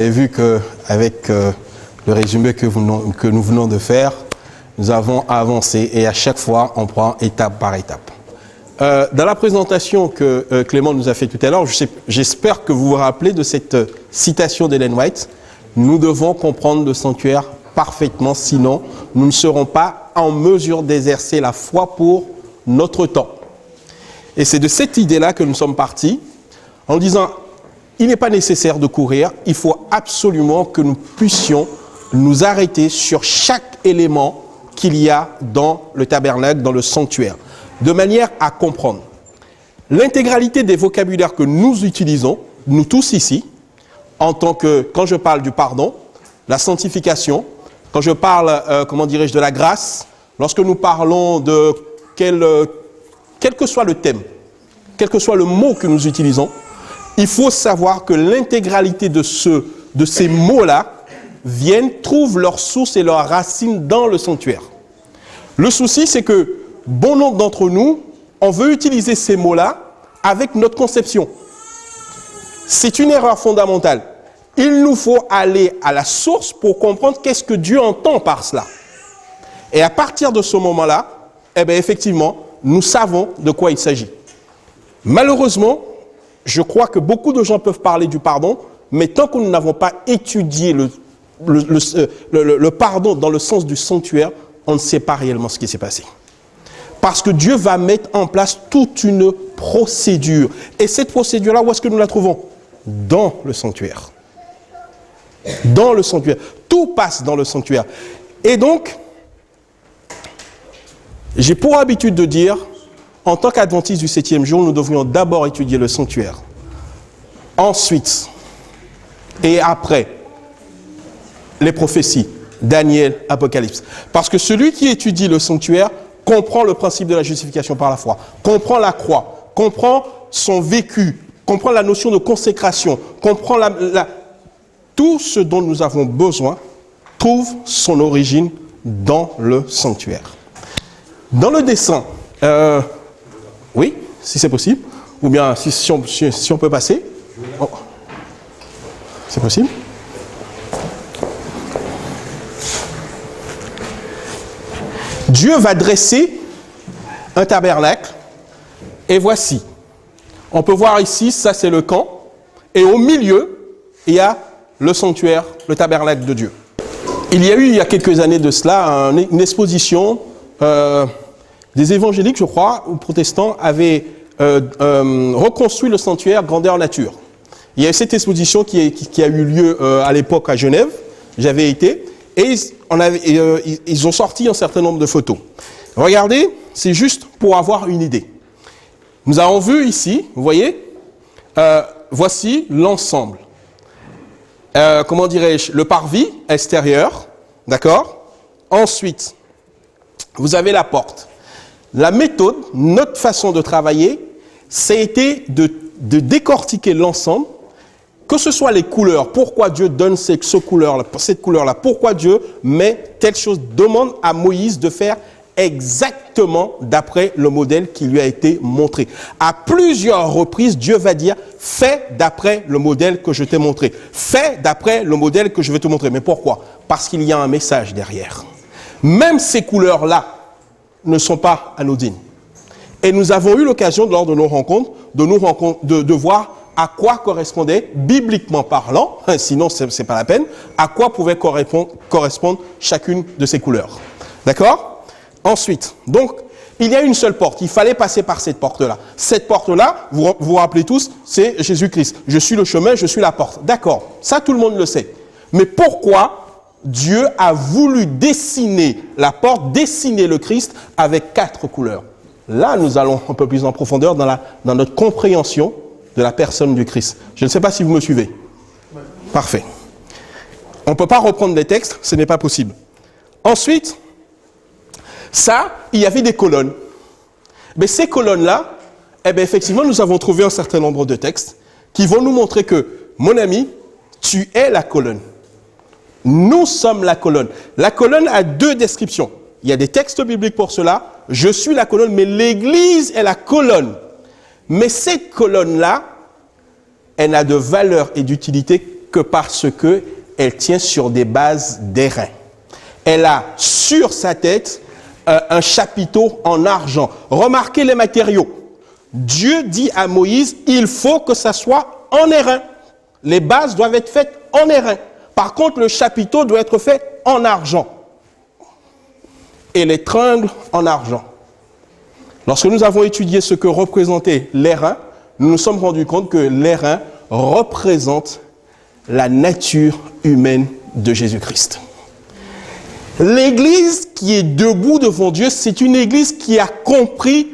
Et vu qu'avec le résumé que nous venons de faire, nous avons avancé et à chaque fois, on prend étape par étape. Dans la présentation que Clément nous a fait tout à l'heure, j'espère que vous vous rappelez de cette citation d'Ellen White. Nous devons comprendre le sanctuaire parfaitement, sinon nous ne serons pas en mesure d'exercer la foi pour notre temps. Et c'est de cette idée-là que nous sommes partis, en disant, il n'est pas nécessaire de courir, il faut absolument que nous puissions nous arrêter sur chaque élément qu'il y a dans le tabernacle, dans le sanctuaire, de manière à comprendre l'intégralité des vocabulaires que nous utilisons, nous tous ici, en tant que, quand je parle du pardon, la sanctification, quand je parle, de la grâce, lorsque nous parlons de quel que soit le thème, quel que soit le mot que nous utilisons, il faut savoir que l'intégralité de ces mots-là trouvent leur source et leur racine dans le sanctuaire. Le souci, c'est que bon nombre d'entre nous, on veut utiliser ces mots-là avec notre conception. C'est une erreur fondamentale. Il nous faut aller à la source pour comprendre qu'est-ce que Dieu entend par cela. Et à partir de ce moment-là, effectivement, nous savons de quoi il s'agit. Malheureusement, je crois que beaucoup de gens peuvent parler du pardon, mais tant que nous n'avons pas étudié le pardon dans le sens du sanctuaire, on ne sait pas réellement ce qui s'est passé. Parce que Dieu va mettre en place toute une procédure. Et cette procédure-là, où est-ce que nous la trouvons? Dans le sanctuaire. Dans le sanctuaire. Tout passe dans le sanctuaire. Et donc, j'ai pour habitude de dire, en tant qu'adventistes du 7e jour, nous devrions d'abord étudier le sanctuaire. Ensuite, et après, les prophéties, Daniel, Apocalypse. Parce que celui qui étudie le sanctuaire comprend le principe de la justification par la foi, comprend la croix, comprend son vécu, comprend la notion de consécration, comprend tout ce dont nous avons besoin trouve son origine dans le sanctuaire. Dans le dessin, oui, si c'est possible, ou bien si on peut passer. Oh. C'est possible? Dieu va dresser un tabernacle, et voici. On peut voir ici, ça c'est le camp, et au milieu, il y a le sanctuaire, le tabernacle de Dieu. Il y a eu, il y a quelques années de cela, une exposition des évangéliques, je crois, ou protestants, avaient reconstruit le sanctuaire grandeur nature. Il y a eu cette exposition qui a eu lieu à l'époque à Genève, j'avais été, et ils ont sorti un certain nombre de photos. Regardez, c'est juste pour avoir une idée. Nous avons vu ici, vous voyez, voici l'ensemble. Le parvis extérieur, d'accord? Ensuite, vous avez la porte. La méthode, notre façon de travailler, c'était de décortiquer l'ensemble, que ce soit les couleurs, pourquoi Dieu donne cette couleur-là, pourquoi Dieu met telle chose, demande à Moïse de faire exactement d'après le modèle qui lui a été montré. À plusieurs reprises, Dieu va dire, fais d'après le modèle que je t'ai montré. Fais d'après le modèle que je vais te montrer. Mais pourquoi? Parce qu'il y a un message derrière. Même ces couleurs-là ne sont pas anodines. Et nous avons eu l'occasion, lors de nos rencontres, de voir à quoi correspondait, bibliquement parlant, sinon c'est pas la peine, à quoi pouvait correspondre chacune de ces couleurs. D'accord? Ensuite, donc, il y a une seule porte. Il fallait passer par cette porte-là. Cette porte-là, vous vous rappelez tous, c'est Jésus-Christ. Je suis le chemin, je suis la porte. D'accord, ça tout le monde le sait. Mais pourquoi Dieu a voulu dessiner la porte, dessiner le Christ avec 4 couleurs? Là, nous allons un peu plus en profondeur dans notre compréhension de la personne du Christ. Je ne sais pas si vous me suivez. Parfait. On ne peut pas reprendre des textes, ce n'est pas possible. Ensuite, il y avait des colonnes. Mais ces colonnes-là, effectivement, nous avons trouvé un certain nombre de textes qui vont nous montrer que, mon ami, tu es la colonne. Nous sommes la colonne. La colonne a 2 descriptions. Il y a des textes bibliques pour cela. Je suis la colonne, mais l'Église est la colonne. Mais cette colonne-là, elle n'a de valeur et d'utilité que parce qu'elle tient sur des bases d'airain. Elle a sur sa tête un chapiteau en argent. Remarquez les matériaux. Dieu dit à Moïse, il faut que ça soit en airain. Les bases doivent être faites en airain. Par contre, le chapiteau doit être fait en argent. Et les tringles en argent. Lorsque nous avons étudié ce que représentait l'airain, nous nous sommes rendus compte que l'airain représente la nature humaine de Jésus-Christ. L'église qui est debout devant Dieu, c'est une église qui a compris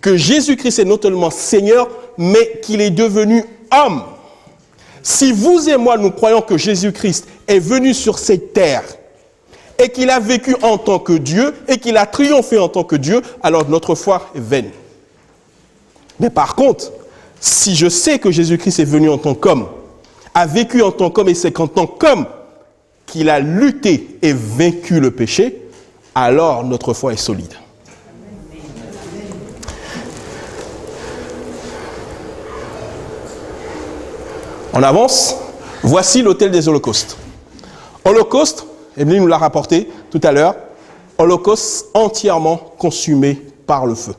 que Jésus-Christ est non seulement Seigneur, mais qu'il est devenu homme. Si vous et moi, nous croyons que Jésus-Christ est venu sur cette terre et qu'il a vécu en tant que Dieu et qu'il a triomphé en tant que Dieu, alors notre foi est vaine. Mais par contre, si je sais que Jésus-Christ est venu en tant qu'homme, a vécu en tant qu'homme et c'est qu'en tant qu'homme qu'il a lutté et vaincu le péché, alors notre foi est solide. On avance. Voici l'autel des holocaustes. Holocauste, Emeline nous l'a rapporté tout à l'heure, holocauste entièrement consumé par le feu.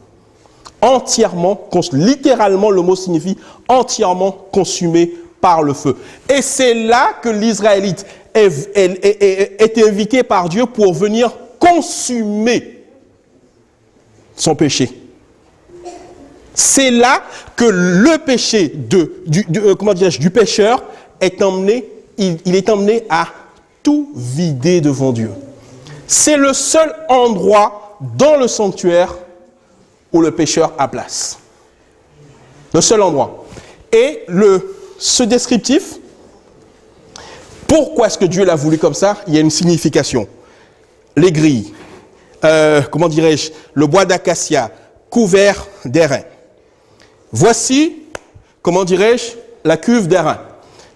Entièrement, littéralement le mot signifie entièrement consumé par le feu. Et c'est là que l'Israélite est invité par Dieu pour venir consumer son péché. C'est là que le péché du pécheur est emmené, il est emmené à tout vider devant Dieu. C'est le seul endroit dans le sanctuaire où le pécheur a place. Le seul endroit. Et ce descriptif, pourquoi est-ce que Dieu l'a voulu comme ça? Il y a une signification. Les grilles, le bois d'acacia, couvert d'airain. Voici, la cuve d'airain.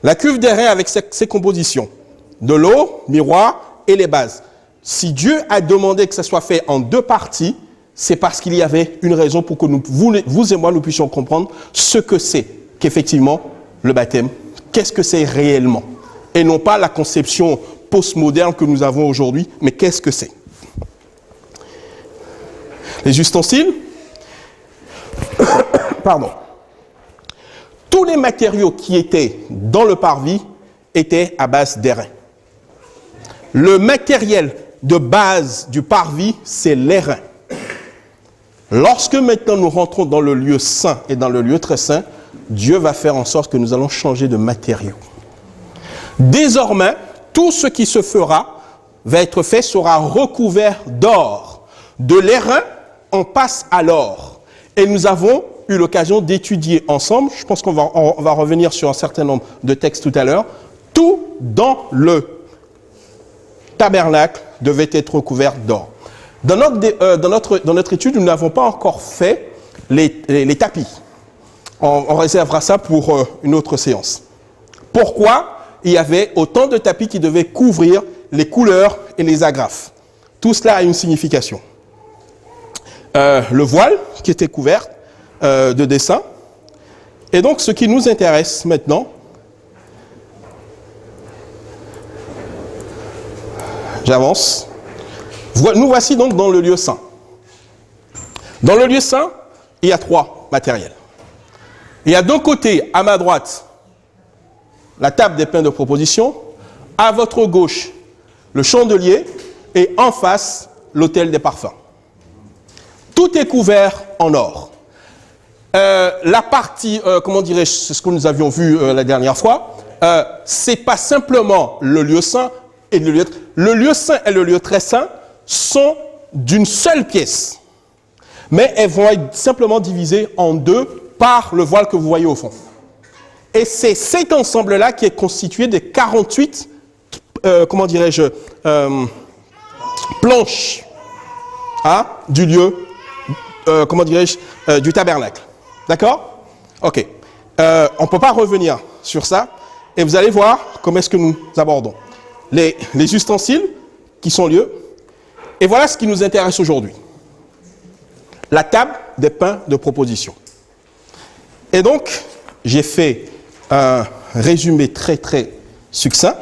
La cuve d'airain avec ses compositions. De l'eau, miroir et les bases. Si Dieu a demandé que ça soit fait en deux parties, c'est parce qu'il y avait une raison pour que vous et moi, nous puissions comprendre ce que c'est qu'effectivement le baptême. Qu'est-ce que c'est réellement? Et non pas la conception postmoderne que nous avons aujourd'hui, mais qu'est-ce que c'est? Les ustensiles. Pardon. Tous les matériaux qui étaient dans le parvis étaient à base d'airain. Le matériel de base du parvis, c'est l'airain. Lorsque maintenant nous rentrons dans le lieu saint et dans le lieu très saint, Dieu va faire en sorte que nous allons changer de matériaux. Désormais, tout ce qui se fera, va être fait, sera recouvert d'or. De l'airain, on passe à l'or. Et nous avons eu l'occasion d'étudier ensemble, je pense qu'on va revenir sur un certain nombre de textes tout à l'heure, tout dans le tabernacle devait être recouvert d'or. Dans notre étude, nous n'avons pas encore fait les tapis. On réservera ça pour une autre séance. Pourquoi il y avait autant de tapis qui devaient couvrir les couleurs et les agrafes? Tout cela a une signification. Le voile qui était couvert de dessins. Et donc, ce qui nous intéresse maintenant, j'avance. Nous voici donc dans le lieu saint. Dans le lieu saint, il y a trois matériels. Il y a d'un côté, à ma droite, la table des pains de proposition, à votre gauche, le chandelier, et en face, l'autel des parfums. Tout est couvert en or. La partie, c'est ce que nous avions vu la dernière fois, c'est pas simplement le lieu saint et le lieu saint et le lieu très saint sont d'une seule pièce, mais elles vont être simplement divisées en deux par le voile que vous voyez au fond. Et c'est cet ensemble-là qui est constitué des 48, planches du lieu, du tabernacle. D'accord? Ok. On ne peut pas revenir sur ça, et vous allez voir comment est-ce que nous abordons. Les ustensiles qui sont lieux, et voilà ce qui nous intéresse aujourd'hui. La table des pains de proposition. Et donc, j'ai fait un résumé très très succinct.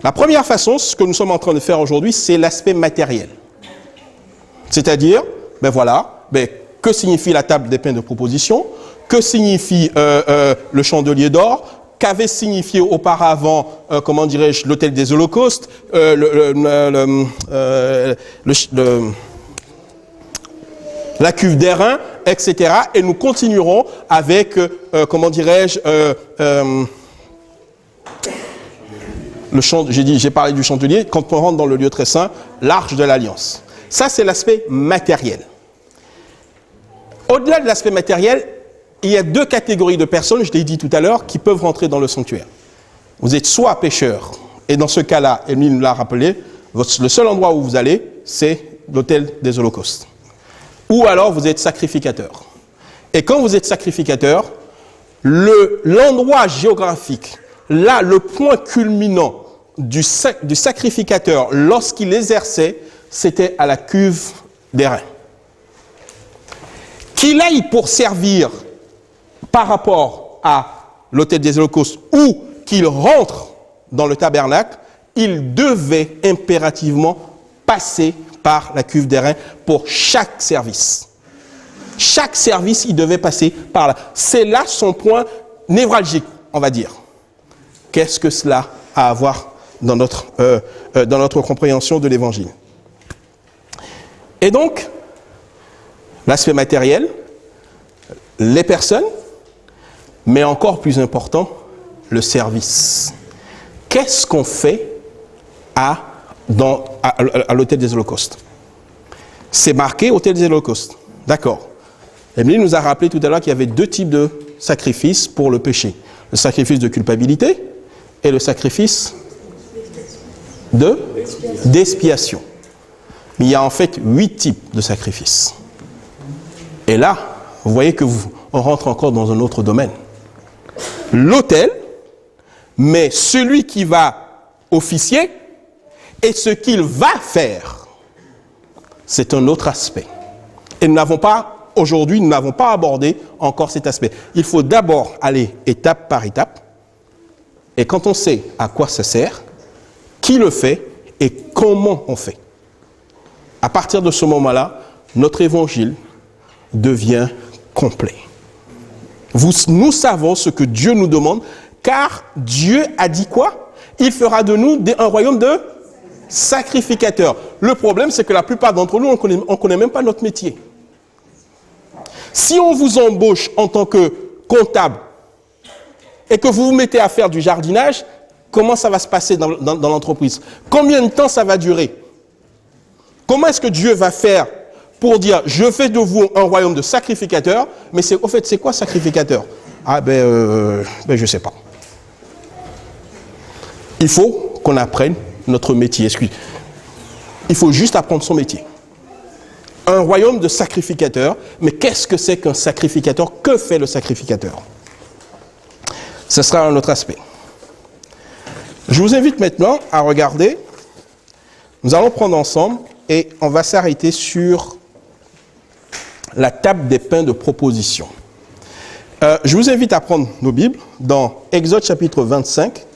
La première façon, ce que nous sommes en train de faire aujourd'hui, c'est l'aspect matériel. C'est-à-dire, ben voilà, ben, que signifie la table des pains de proposition? Que signifie le chandelier d'or? Qu'avait signifié auparavant, comment dirais-je, l'autel des holocaustes, la cuve d'airain, etc. Et nous continuerons avec, comment dirais-je, j'ai parlé du chandelier, quand on rentre dans le lieu très saint, l'arche de l'alliance. Ça, c'est l'aspect matériel. Au-delà de l'aspect matériel, il y a deux catégories de personnes, je l'ai dit tout à l'heure, qui peuvent rentrer dans le sanctuaire. Vous êtes soit pécheur, et dans ce cas-là, Émile nous l'a rappelé, le seul endroit où vous allez, c'est l'autel des holocaustes. Ou alors vous êtes sacrificateur. Et quand vous êtes sacrificateur, l'endroit géographique, là, le point culminant du sacrificateur lorsqu'il exerçait, c'était à la cuve d'airain. Qu'il aille pour servir par rapport à l'autel des holocaustes ou qu'il rentre dans le tabernacle, il devait impérativement passer par la cuve d'airain pour chaque service. Chaque service, il devait passer par là. C'est là son point névralgique, on va dire. Qu'est-ce que cela a à voir dans notre compréhension de l'Évangile? Et donc, l'aspect matériel, les personnes, mais encore plus important, le service. Qu'est-ce qu'on fait à l'autel des holocaustes? C'est marqué autel des holocaustes. D'accord. Émilie nous a rappelé tout à l'heure qu'il y avait deux types de sacrifices pour le péché. Le sacrifice de culpabilité et le sacrifice d'expiation. Mais il y a en fait 8 types de sacrifices. Et là, vous voyez que on rentre encore dans un autre domaine. L'autel, mais celui qui va officier et ce qu'il va faire, c'est un autre aspect. Et aujourd'hui, nous n'avons pas abordé encore cet aspect. Il faut d'abord aller étape par étape. Et quand on sait à quoi ça sert, qui le fait et comment on fait, à partir de ce moment-là, notre évangile devient complet. Nous savons ce que Dieu nous demande, car Dieu a dit quoi? Il fera de nous un royaume de sacrificateurs. Le problème, c'est que la plupart d'entre nous, on ne connaît même pas notre métier. Si on vous embauche en tant que comptable et que vous vous mettez à faire du jardinage, comment ça va se passer dans l'entreprise? Combien de temps ça va durer? Comment est-ce que Dieu va faire pour dire, je fais de vous un royaume de sacrificateurs, mais au fait, c'est quoi sacrificateur? Ah je ne sais pas. Il faut qu'on apprenne notre métier. Il faut juste apprendre son métier. Un royaume de sacrificateurs, mais qu'est-ce que c'est qu'un sacrificateur? Que fait le sacrificateur? Ce sera un autre aspect. Je vous invite maintenant à regarder. Nous allons prendre ensemble et on va s'arrêter sur la table des pains de proposition. Je vous invite à prendre nos Bibles dans Exode chapitre 25,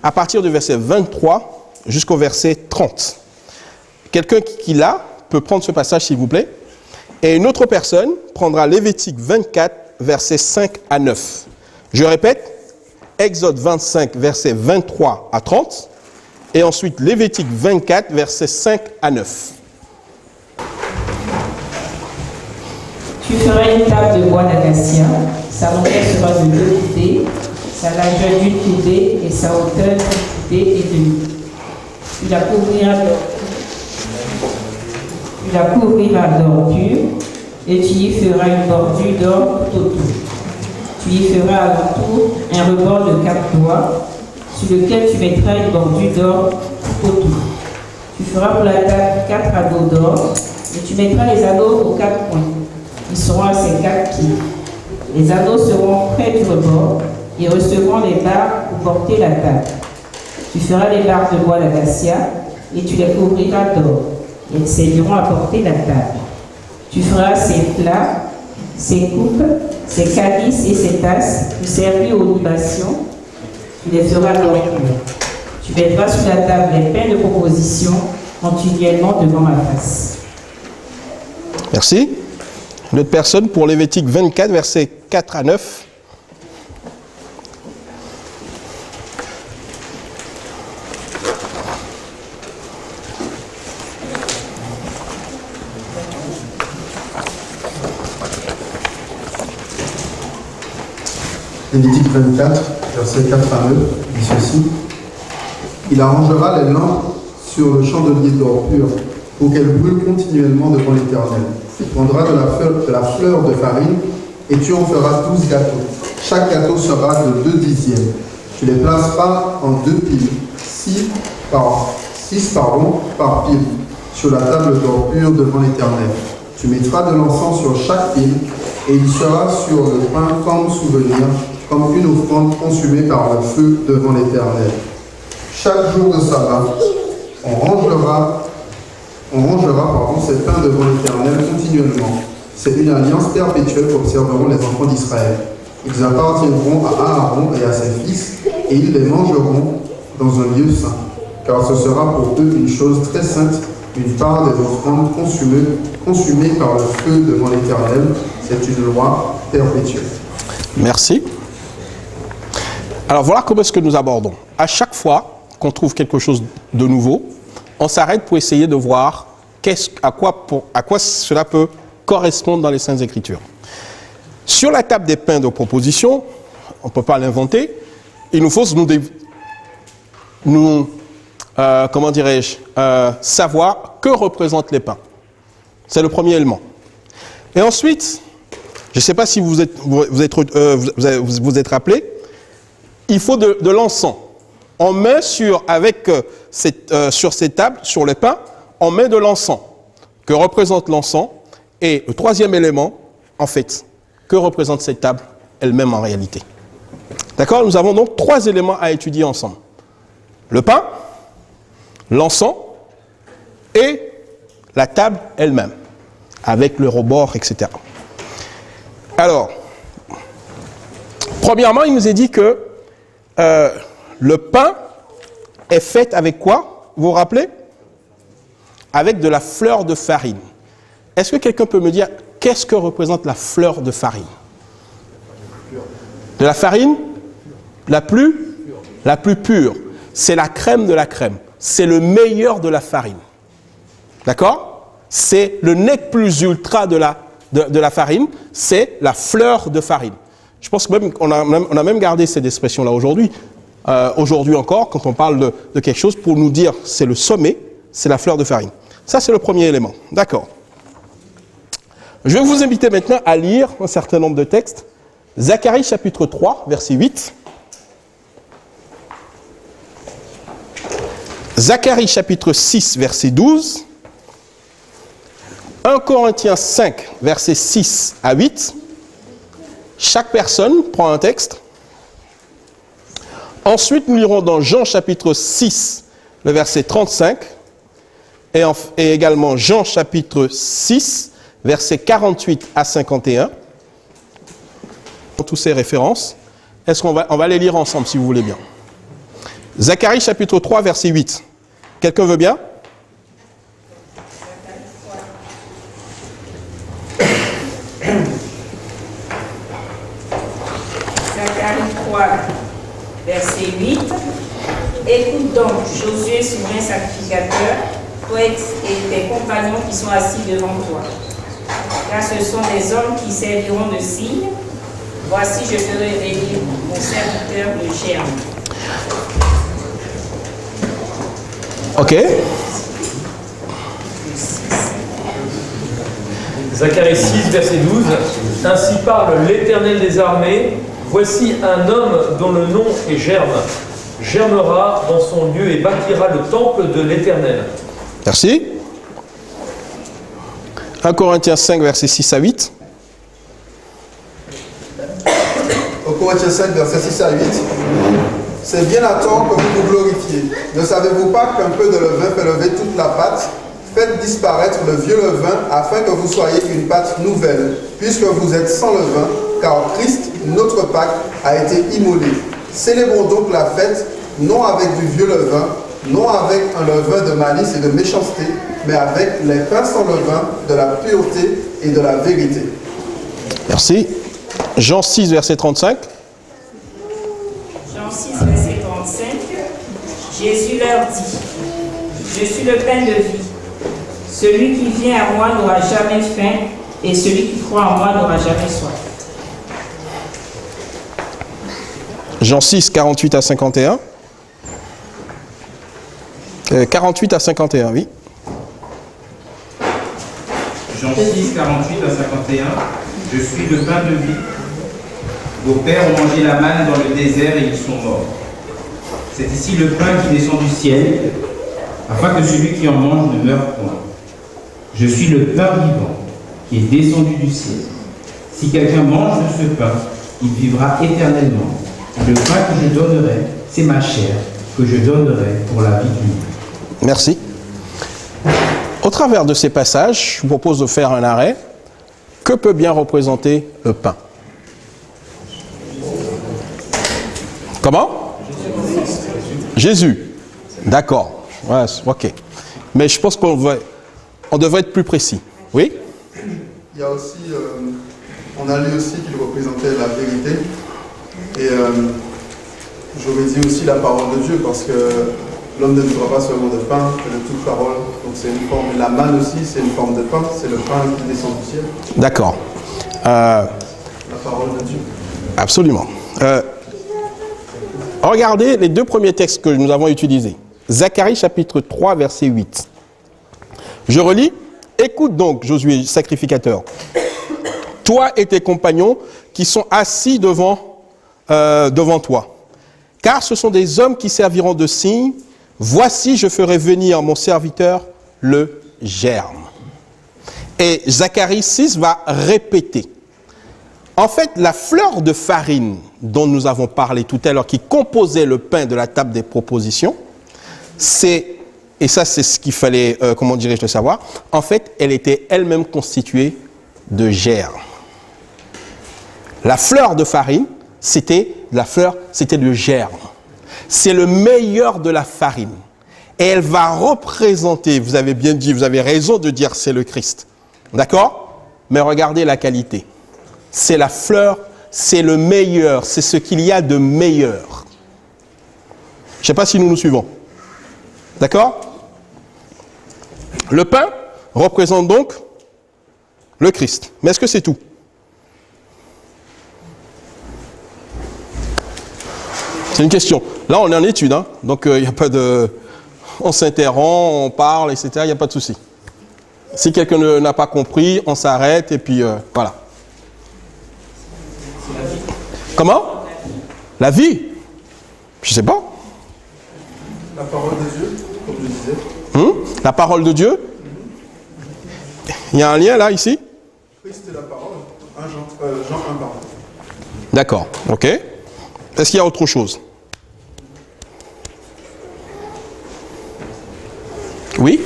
à partir du verset 23 jusqu'au verset 30. Quelqu'un qui l'a peut prendre ce passage, s'il vous plaît. Et une autre personne prendra Lévitique 24, versets 5 à 9. Je répète, Exode 25, versets 23 à 30. Et ensuite, Lévitique 24, versets 5 à 9. Tu feras une table de bois d'acacia, sa longueur sera de 2 coudées, sa largeur d'une coudée et sa hauteur d'une coudée et demie. Tu la couvriras d'or pur et tu y feras une bordure d'or tout autour. Tu y feras à l'entour un rebord de 4 doigts sur lequel tu mettras une bordure d'or tout autour. Tu feras pour la table 4 anneaux d'or et tu mettras les anneaux aux 4 coins. Ils seront à ces 4 pieds. Les anneaux seront près du rebord et recevront les barres pour porter la table. Tu feras les barres de bois d'acacia et tu les couvriras d'or. Et elles serviront à porter la table. Tu feras ses plats, ses coupes, ses calices et ses tasses pour servir aux libations tu les feras donc purs. Tu mettras sur la table les pains de proposition continuellement devant ma face. Merci. Une autre personne pour Lévitique 24, versets 4 à 9. Lévitique 24, verset 4 à 9, dit ceci. Il arrangera les lampes sur le chandelier d'or pur pour qu'elles brûlent continuellement devant l'Éternel. Il prendra de la fleur de farine et tu en feras 12 gâteaux. Chaque gâteau sera de 2 dixièmes. Tu les placeras en 2 piles, 6 par pile, sur la table d'or pur devant l'Éternel. Tu mettras de l'encens sur chaque pile et il sera sur le pain comme souvenir, comme une offrande consumée par le feu devant l'Éternel. Chaque jour de sabbat, on rangera ces pains devant l'Éternel continuellement. C'est une alliance perpétuelle qu'observeront les enfants d'Israël. Ils appartiendront à Aaron et à ses fils, et ils les mangeront dans un lieu saint, car ce sera pour eux une chose très sainte, une part des offrandes consumées par le feu devant l'Éternel. C'est une loi perpétuelle. Merci. Alors voilà comment est-ce que nous abordons. À chaque fois qu'on trouve quelque chose de nouveau, on s'arrête pour essayer de voir à quoi cela peut correspondre dans les Saintes Écritures. Sur la table des pains de proposition, on ne peut pas l'inventer, il nous faut savoir que représentent les pains. C'est le premier élément. Et ensuite, je ne sais pas si vous êtes rappelé, il faut de l'encens. On met sur ces tables, sur les pains, on met de l'encens. Que représente l'encens? Et le troisième élément, en fait, que représente cette table elle-même en réalité? D'accord? Nous avons donc 3 éléments à étudier ensemble. Le pain, l'encens et la table elle-même, avec le rebord, etc. Alors, premièrement, il nous est dit que le pain est fait avec quoi? Vous vous rappelez? Avec de la fleur de farine. Est-ce que quelqu'un peut me dire qu'est-ce que représente la fleur de farine? De la farine la plus pure. C'est la crème de la crème. C'est le meilleur de la farine. D'accord? C'est le nec plus ultra de la farine, c'est la fleur de farine. Je pense que même on a même gardé cette expression-là aujourd'hui. Aujourd'hui encore, quand on parle de quelque chose, pour nous dire c'est le sommet, c'est la fleur de farine. Ça, c'est le premier élément. D'accord. Je vais vous inviter maintenant à lire un certain nombre de textes. Zacharie chapitre 3, verset 8. Zacharie chapitre 6, verset 12. 1 Corinthiens 5, verset 6 à 8. Chaque personne prend un texte. Ensuite, nous lirons dans Jean chapitre 6, le verset 35. Et également Jean chapitre 6, versets 48 à 51. Toutes ces références. Est-ce qu'on va les lire ensemble, si vous voulez bien? Zacharie chapitre 3, verset 8. Quelqu'un veut bien? Zacharie 3, verset 8. Écoute donc, Josué, souverain sacrificateur, toi et tes compagnons qui sont assis devant toi. Car ce sont des hommes qui serviront de signe. Voici, je ferai venir mon serviteur le germe. Ok. Zacharie 6, verset 12. Ainsi parle l'Éternel des armées. Voici un homme dont le nom est Germe. Germera dans son lieu et bâtira le temple de l'Éternel. Merci. 1 Corinthiens 5, verset 6 à 8. 1 Corinthiens 5, verset 6 à 8. C'est bien à tort que vous vous glorifiez. Ne savez-vous pas qu'un peu de levain fait lever toute la pâte? Faites disparaître le vieux levain afin que vous soyez une pâte nouvelle, puisque vous êtes sans levain, car Christ, notre Pâque, a été immolé. Célébrons donc la fête, non avec du vieux levain, non avec un levain de malice et de méchanceté, mais avec les pains sans levain, de la pureté et de la vérité. Merci. Jean 6, verset 35. Jean 6, verset 35. Jésus leur dit, je suis le pain de vie. Celui qui vient à moi n'aura jamais faim, et celui qui croit en moi n'aura jamais soif. Jean 6, 48 à 51. 48 à 51, oui. Jean 6, 48 à 51. Je suis le pain de vie. Vos pères ont mangé la manne dans le désert et ils sont morts. C'est ici le pain qui descend du ciel, afin que celui qui en mange ne meure point. Je suis le pain vivant qui est descendu du ciel. Si quelqu'un mange de ce pain, il vivra éternellement. Le pain que je donnerai, c'est ma chair, que je donnerai pour la vie du monde. Merci. Au travers de ces passages, je vous propose de faire un arrêt. Que peut bien représenter le pain? Comment? Jésus. D'accord. Ouais, ok. Mais je pense qu'on devrait être plus précis. Oui? Il y a aussi, on a lu aussi qu'il représentait la vérité. Et j'aurais dit aussi la parole de Dieu, parce que l'homme ne vivra pas seulement de pain, mais de toute parole. Donc c'est une forme. La manne aussi, c'est une forme de pain. C'est le pain qui descend du ciel. D'accord. La parole de Dieu. Absolument. Regardez les deux premiers textes que nous avons utilisés. Zacharie chapitre 3, verset 8. Je relis. Écoute donc, Josué, sacrificateur, toi et tes compagnons qui sont assis devant toi. Car ce sont des hommes qui serviront de signe. Voici, je ferai venir mon serviteur, le germe. Et Zacharie 6 va répéter. En fait, la fleur de farine dont nous avons parlé tout à l'heure, qui composait le pain de la table des propositions, et ça c'est ce qu'il fallait, comment dirais-je, le savoir, en fait, elle était elle-même constituée de germe. La fleur de farine, c'était le germe. C'est le meilleur de la farine. Et elle va représenter, vous avez bien dit, vous avez raison de dire c'est le Christ. D'accord? Mais regardez la qualité. C'est la fleur, c'est le meilleur, c'est ce qu'il y a de meilleur. Je ne sais pas si nous nous suivons. D'accord? Le pain représente donc le Christ. Mais est-ce que c'est tout? C'est une question. Là, on est en étude, hein? Donc il n'y a pas de... On s'interrompt, on parle, etc. Il n'y a pas de souci. Si quelqu'un n'a pas compris, on s'arrête et puis voilà. Comment? La vie? Je ne sais pas. La parole de Dieu, comme je disais. La parole de Dieu? Il y a un lien là, ici? Christ est la parole. Jean 1, pardon. D'accord, ok. Est-ce qu'il y a autre chose? Oui?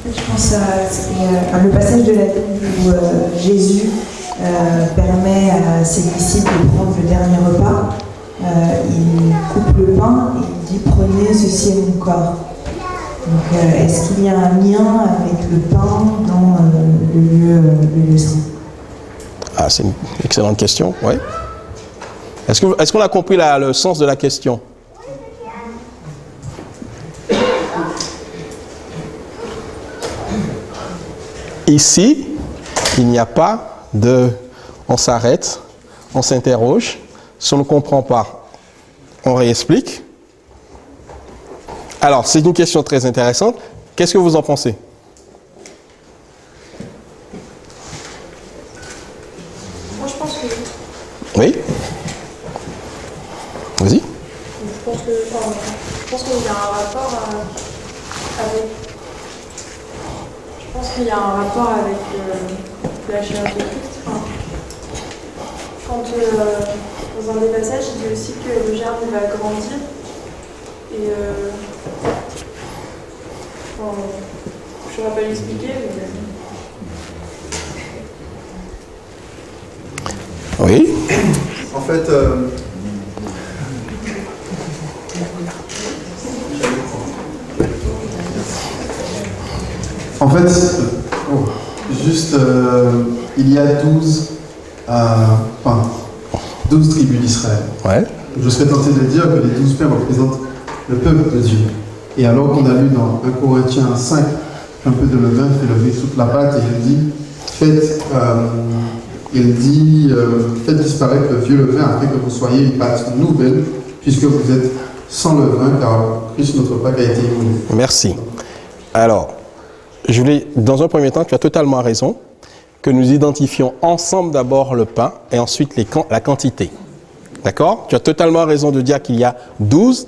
Je pense à le passage de la Bible où Jésus permet à ses disciples de prendre le dernier repas. Il coupe le pain et il dit « Prenez, ceci est mon corps ». Donc, est-ce qu'il y a un lien avec le pain dans le lieu saint? Ah, c'est une excellente question, oui. Est-ce qu'on a compris le sens de la question? Ici, il n'y a pas de... On s'arrête, on s'interroge. Si on ne comprend pas, on réexplique. Alors, c'est une question très intéressante. Qu'est-ce que vous en pensez? Moi, je pense que... Oui? Vas-y. Je pense qu'il y a un rapport avec... Je pense qu'il y a un rapport avec la chair de Christ. Enfin, quand dans un des passages, il dit aussi que le germe va grandir. Et je ne saurais pas l'expliquer, mais... Oui? En fait, fait, il y a 12 pains, 12 tribus d'Israël. Ouais. Je serais tenté de dire que les 12 pains représentent le peuple de Dieu. Et alors qu'on a lu dans 1 Corinthiens 5, un peu de levain fait lever toute la pâte, et il dit, faites disparaître le vieux levain afin que vous soyez une pâte nouvelle, puisque vous êtes sans levain, car Christ notre Pâque a été immolé. Merci. Alors, dans un premier temps, tu as totalement raison, que nous identifions ensemble d'abord le pain et ensuite la quantité. D'accord? Tu as totalement raison de dire qu'il y a 12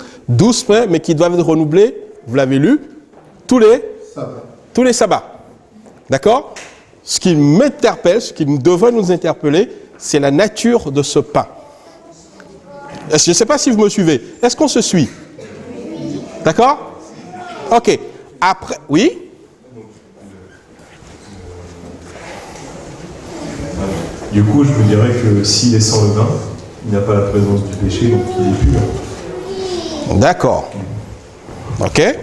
pains, mais qui doivent être renouvelés, vous l'avez lu, tous les sabbats. D'accord? Ce qui m'interpelle, ce qui devrait nous interpeller, c'est la nature de ce pain. Je ne sais pas si vous me suivez. Est-ce qu'on se suit? D'accord? Ok. Après, oui? Du coup, je me dirais que s'il est sans levain, il n'a pas la présence du péché, donc il est pur. D'accord. Ok. C'est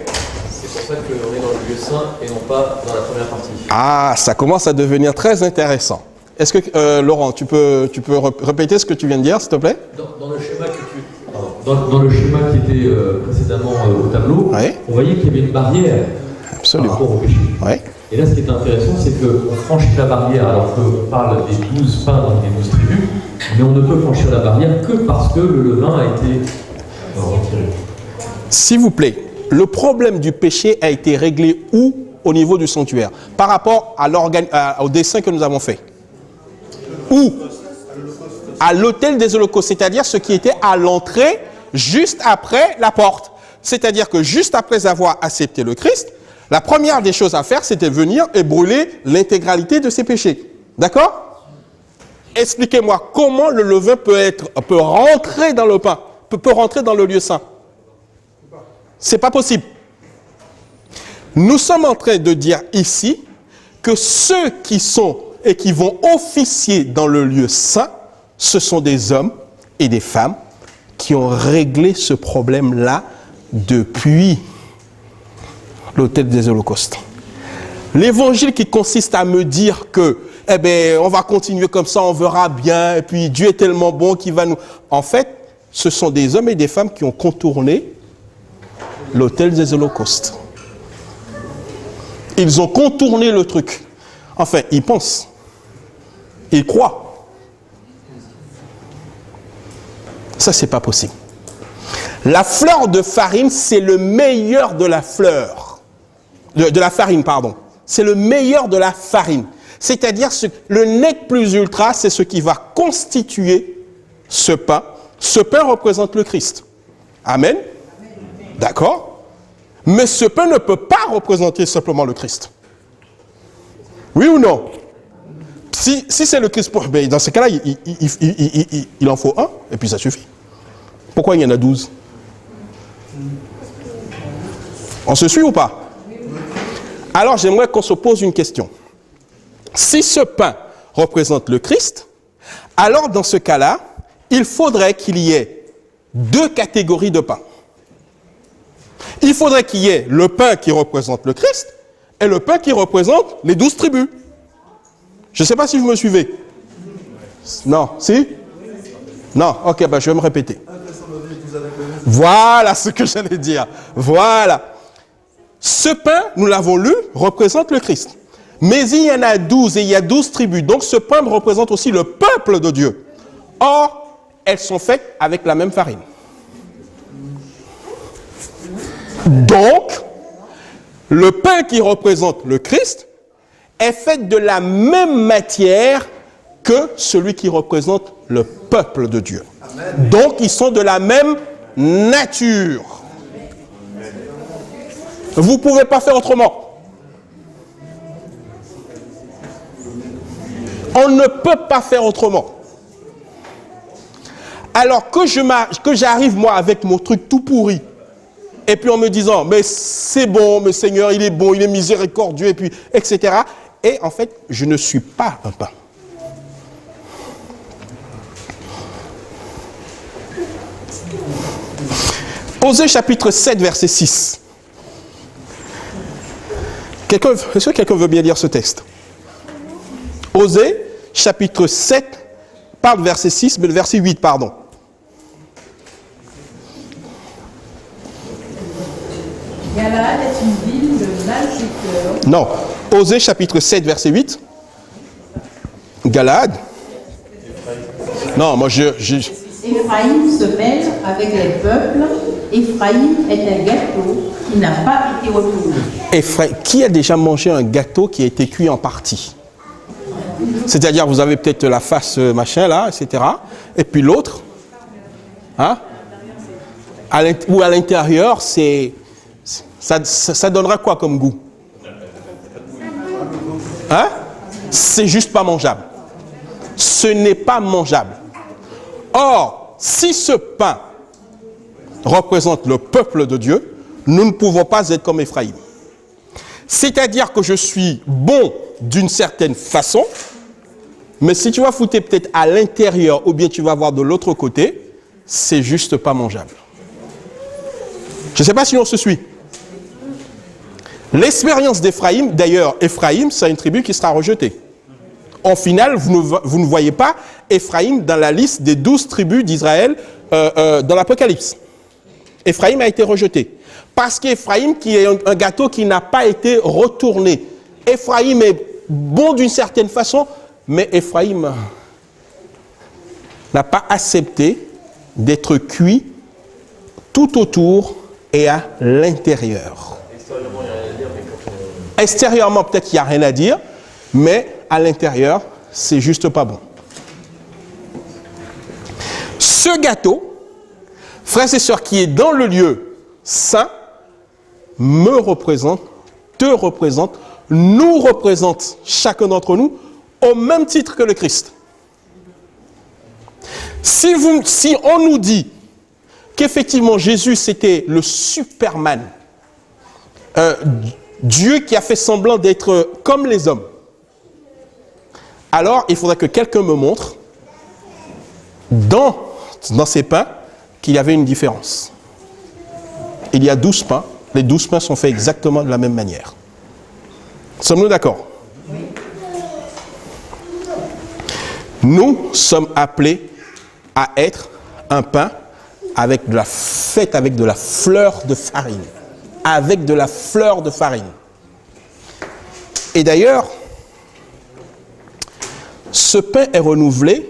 pour ça qu'on est dans le lieu saint et non pas dans la première partie. Ah, ça commence à devenir très intéressant. Est-ce que, Laurent, tu peux répéter ce que tu viens de dire, s'il te plaît? Dans le schéma dans le schéma qui était précédemment au tableau, ouais. On voyait qu'il y avait une barrière. Absolument. Par rapport au péché. Ouais. Et là, ce qui est intéressant, c'est qu'on franchit la barrière, alors qu'on parle des 12 pains dans les 12 tribus, mais on ne peut franchir la barrière que parce que le levain a été retiré. S'il vous plaît, le problème du péché a été réglé où au niveau du sanctuaire? Par rapport au dessin que nous avons fait. Où? À l'autel des holocaustes, c'est-à-dire ce qui était à l'entrée, juste après la porte. C'est-à-dire que juste après avoir accepté le Christ, la première des choses à faire, c'était venir et brûler l'intégralité de ses péchés. D'accord? Expliquez-moi comment le levain peut rentrer dans le pain, peut rentrer dans le lieu saint. C'est pas possible. Nous sommes en train de dire ici que ceux qui sont et qui vont officier dans le lieu saint, ce sont des hommes et des femmes qui ont réglé ce problème-là depuis l'autel des holocaustes. L'évangile qui consiste à me dire que, on va continuer comme ça, on verra bien, et puis Dieu est tellement bon qu'il va nous... En fait, ce sont des hommes et des femmes qui ont contourné l'autel des holocaustes. Ils ont contourné le truc. Enfin, ils pensent. Ils croient. Ça, c'est pas possible. La fleur de farine, c'est le meilleur de la fleur. De la farine, pardon. C'est le meilleur de la farine. C'est-à-dire, le nec plus ultra, c'est ce qui va constituer ce pain. Ce pain représente le Christ. Amen. D'accord? Mais ce pain ne peut pas représenter simplement le Christ. Oui ou non? Si c'est le Christ, dans ce cas-là, il en faut un, et puis ça suffit. Pourquoi il y en a 12? On se suit ou pas? Alors j'aimerais qu'on se pose une question. Si ce pain représente le Christ, alors dans ce cas-là, il faudrait qu'il y ait deux catégories de pain. Il faudrait qu'il y ait le pain qui représente le Christ et le pain qui représente les 12 tribus. Je ne sais pas si vous me suivez. Non, si? Non, ok, je vais me répéter. Voilà ce que j'allais dire. Voilà. Ce pain, nous l'avons lu, représente le Christ. Mais il y en a 12 et il y a 12 tribus. Donc ce pain représente aussi le peuple de Dieu. Or, elles sont faites avec la même farine. Donc, le pain qui représente le Christ est fait de la même matière que celui qui représente le peuple de Dieu. Amen. Donc, ils sont de la même nature. Vous ne pouvez pas faire autrement. On ne peut pas faire autrement. Alors que j'arrive, moi, avec mon truc tout pourri, et puis en me disant, mais c'est bon, mais Seigneur, il est bon, il est miséricordieux, et puis, etc. Et en fait, je ne suis pas un pain. Osée chapitre 7, verset 6. Est-ce que quelqu'un veut bien lire ce texte? Osée, chapitre 7, pas le verset 6, mais le verset 8, pardon. Galaad est une ville de malfaiteurs. Non, Osée, chapitre 7, verset 8. Galaad. Non, moi Éphraïm se mêle avec les peuples. Éphraïm est un gâteau qui n'a pas été retourné. Qui a déjà mangé un gâteau qui a été cuit en partie? C'est-à-dire, vous avez peut-être la face machin là, etc. Et puis l'autre, hein? Ou à l'intérieur, ça donnera quoi comme goût? Hein? C'est juste pas mangeable. Ce n'est pas mangeable. Or, si ce pain représente le peuple de Dieu, nous ne pouvons pas être comme Éphraïm. C'est-à-dire que je suis bon d'une certaine façon, mais si tu vas foutre peut-être à l'intérieur ou bien tu vas voir de l'autre côté, c'est juste pas mangeable. Je ne sais pas si on se suit. L'expérience d'Éphraïm, d'ailleurs, Éphraïm, c'est une tribu qui sera rejetée. En final, vous ne voyez pas Éphraïm dans la liste des 12 tribus d'Israël dans l'Apocalypse. Éphraïm a été rejeté. Parce qu'Éphraïm, qui est un gâteau qui n'a pas été retourné. Éphraïm est bon d'une certaine façon, mais Éphraïm n'a pas accepté d'être cuit tout autour et à l'intérieur. Extérieurement, peut-être qu'il n'y a rien à dire, mais à l'intérieur, c'est juste pas bon. Ce gâteau, frères et sœurs, qui est dans le lieu saint, me représente, te représente, nous représente, chacun d'entre nous, au même titre que le Christ. Si on nous dit qu'effectivement Jésus c'était le Superman, Dieu qui a fait semblant d'être comme les hommes, alors il faudrait que quelqu'un me montre dans ces pains qu'il y avait une différence. Il y a 12 pains, les 12 pains sont faits exactement de la même manière. Sommes-nous d'accord? Oui. Nous sommes appelés à être un pain fait avec de la fleur de farine. Avec de la fleur de farine. Et d'ailleurs, ce pain est renouvelé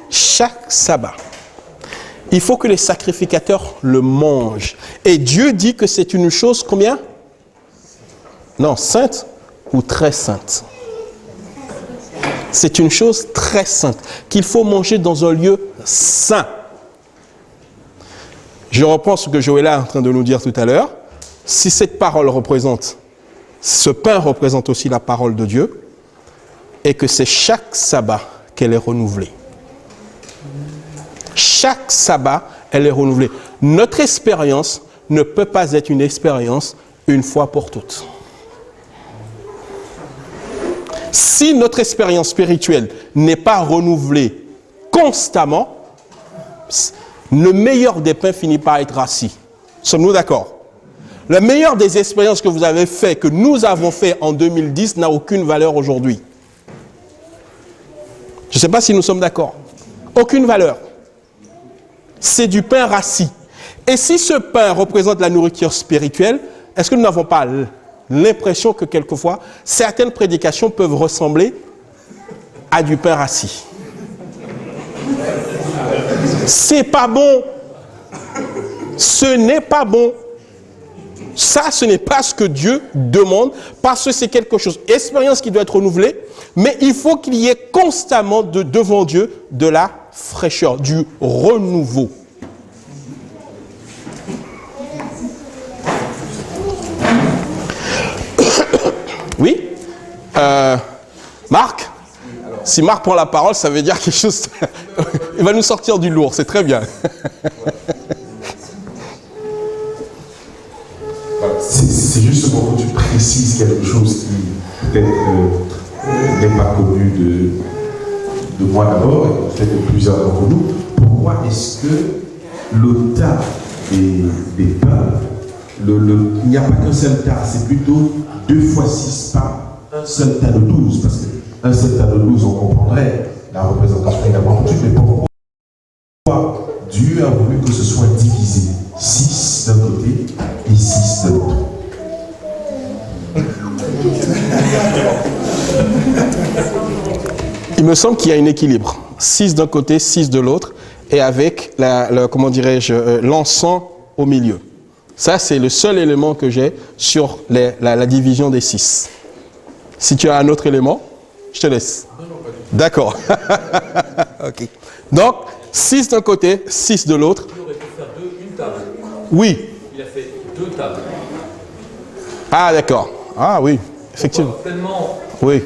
chaque sabbat. Il faut que les sacrificateurs le mangent. Et Dieu dit que c'est une chose combien? Non, sainte ou très sainte. C'est une chose très sainte qu'il faut manger dans un lieu saint. Je reprends ce que Joëlla est en train de nous dire tout à l'heure. Si cette parole représente, ce pain représente aussi la parole de Dieu, et que c'est chaque sabbat qu'elle est renouvelée. Chaque sabbat, elle est renouvelée. Notre expérience ne peut pas être une expérience une fois pour toutes. Si notre expérience spirituelle n'est pas renouvelée constamment, le meilleur des pains finit par être rassis. Sommes-nous d'accord? La meilleure des expériences que vous avez faites, que nous avons fait en 2010, n'a aucune valeur aujourd'hui. Je ne sais pas si nous sommes d'accord. Aucune valeur. C'est du pain rassis. Et si ce pain représente la nourriture spirituelle, est-ce que nous n'avons pas l'impression que quelquefois, certaines prédications peuvent ressembler à du pain rassis? C'est pas bon. Ce n'est pas bon. Ça, ce n'est pas ce que Dieu demande, parce que c'est quelque chose, expérience qui doit être renouvelée, mais il faut qu'il y ait constamment devant Dieu de la fraîcheur, du renouveau. Oui, Marc, si Marc prend la parole, ça veut dire quelque chose. Il va nous sortir du lourd, c'est très bien. C'est juste pour que tu précises quelque chose qui peut-être n'est pas connu de moi d'abord, et peut-être de plusieurs d'entre nous. Pourquoi est-ce que l'autel des pains il n'y a pas qu'un seul tas, c'est plutôt 2 fois 6 pas, un seul tas de 12, parce qu'un seul tas de 12, on comprendrait la représentation également tout de suite, mais pourquoi Dieu a voulu que ce soit divisé, 6 d'un côté et 6 de l'autre. Il me semble qu'il y a un équilibre. 6 d'un côté, 6 de l'autre, et avec comment dirais-je, l'encens au milieu. Ça, c'est le seul élément que j'ai sur la division des 6. Si tu as un autre élément, je te laisse. D'accord. Ok. Donc, 6 d'un côté, 6 de l'autre. Il aurait pu faire une table. Oui. Il a fait 2 tables. Ah, d'accord. Ah oui, effectivement. Pleinement Oui.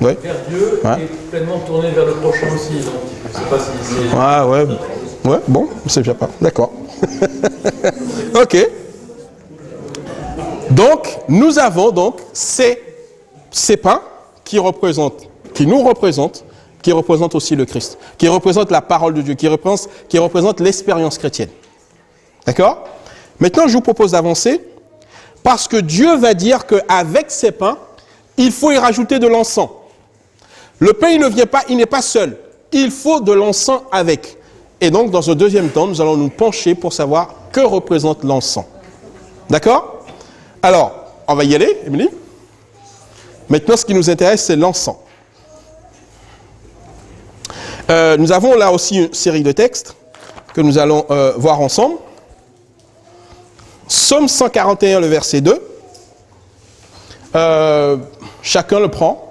Oui. vers Dieu et pleinement tourné vers le prochain aussi. Donc, je ne sais pas si c'est... Ah ouais. Ouais, bon, c'est déjà pas. D'accord. Ok. Donc, nous avons donc ces pains qui nous représentent, qui représentent aussi le Christ, qui représentent la parole de Dieu, qui représentent l'expérience chrétienne. D'accord? Maintenant, je vous propose d'avancer parce que Dieu va dire qu'avec ces pains, il faut y rajouter de l'encens. Le pain, il n'est pas seul. Il faut de l'encens avec. Et donc, dans un deuxième temps, nous allons nous pencher pour savoir que représente l'encens. D'accord? Alors, on va y aller, Émilie. Maintenant, ce qui nous intéresse, c'est l'encens. Nous avons là aussi une série de textes que nous allons voir ensemble. Psaume 141, le verset 2. Chacun le prend.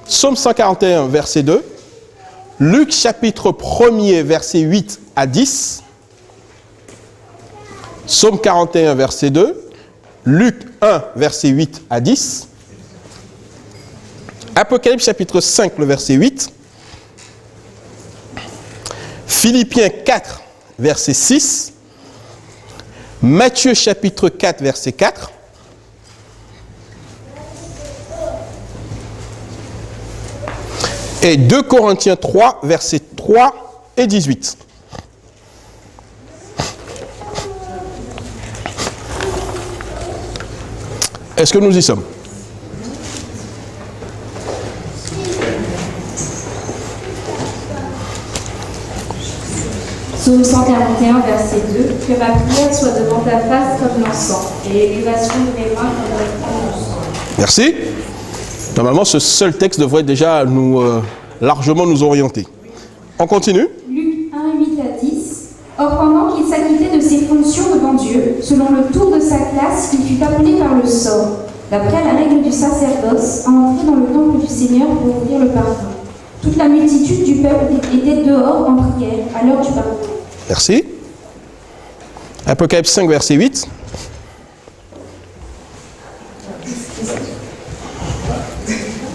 Psaume 141, verset 2. Luc chapitre 1er, verset 8 à 10. Psaume 41, verset 2. Luc 1, verset 8 à 10. Apocalypse chapitre 5, le verset 8. Philippiens 4, verset 6. Matthieu chapitre 4, verset 4. Et 2 Corinthiens 3, versets 3 et 18. Est-ce que nous y sommes? Psaume 141, verset 2. Que ma prière soit devant ta face comme l'encens, et l'élévation de mes mains comme le sang. Merci. Normalement, ce seul texte devrait déjà largement nous orienter. On continue. Luc 1, 8 à 10. Or, pendant qu'il s'acquittait de ses fonctions devant Dieu, selon le tour de sa classe, il fut appelé par le sort, d'après la règle du sacerdoce, à entrer dans le temple du Seigneur pour ouvrir le parfum. Toute la multitude du peuple était dehors en prière à l'heure du parfum. Merci. Apocalypse 5, verset 8.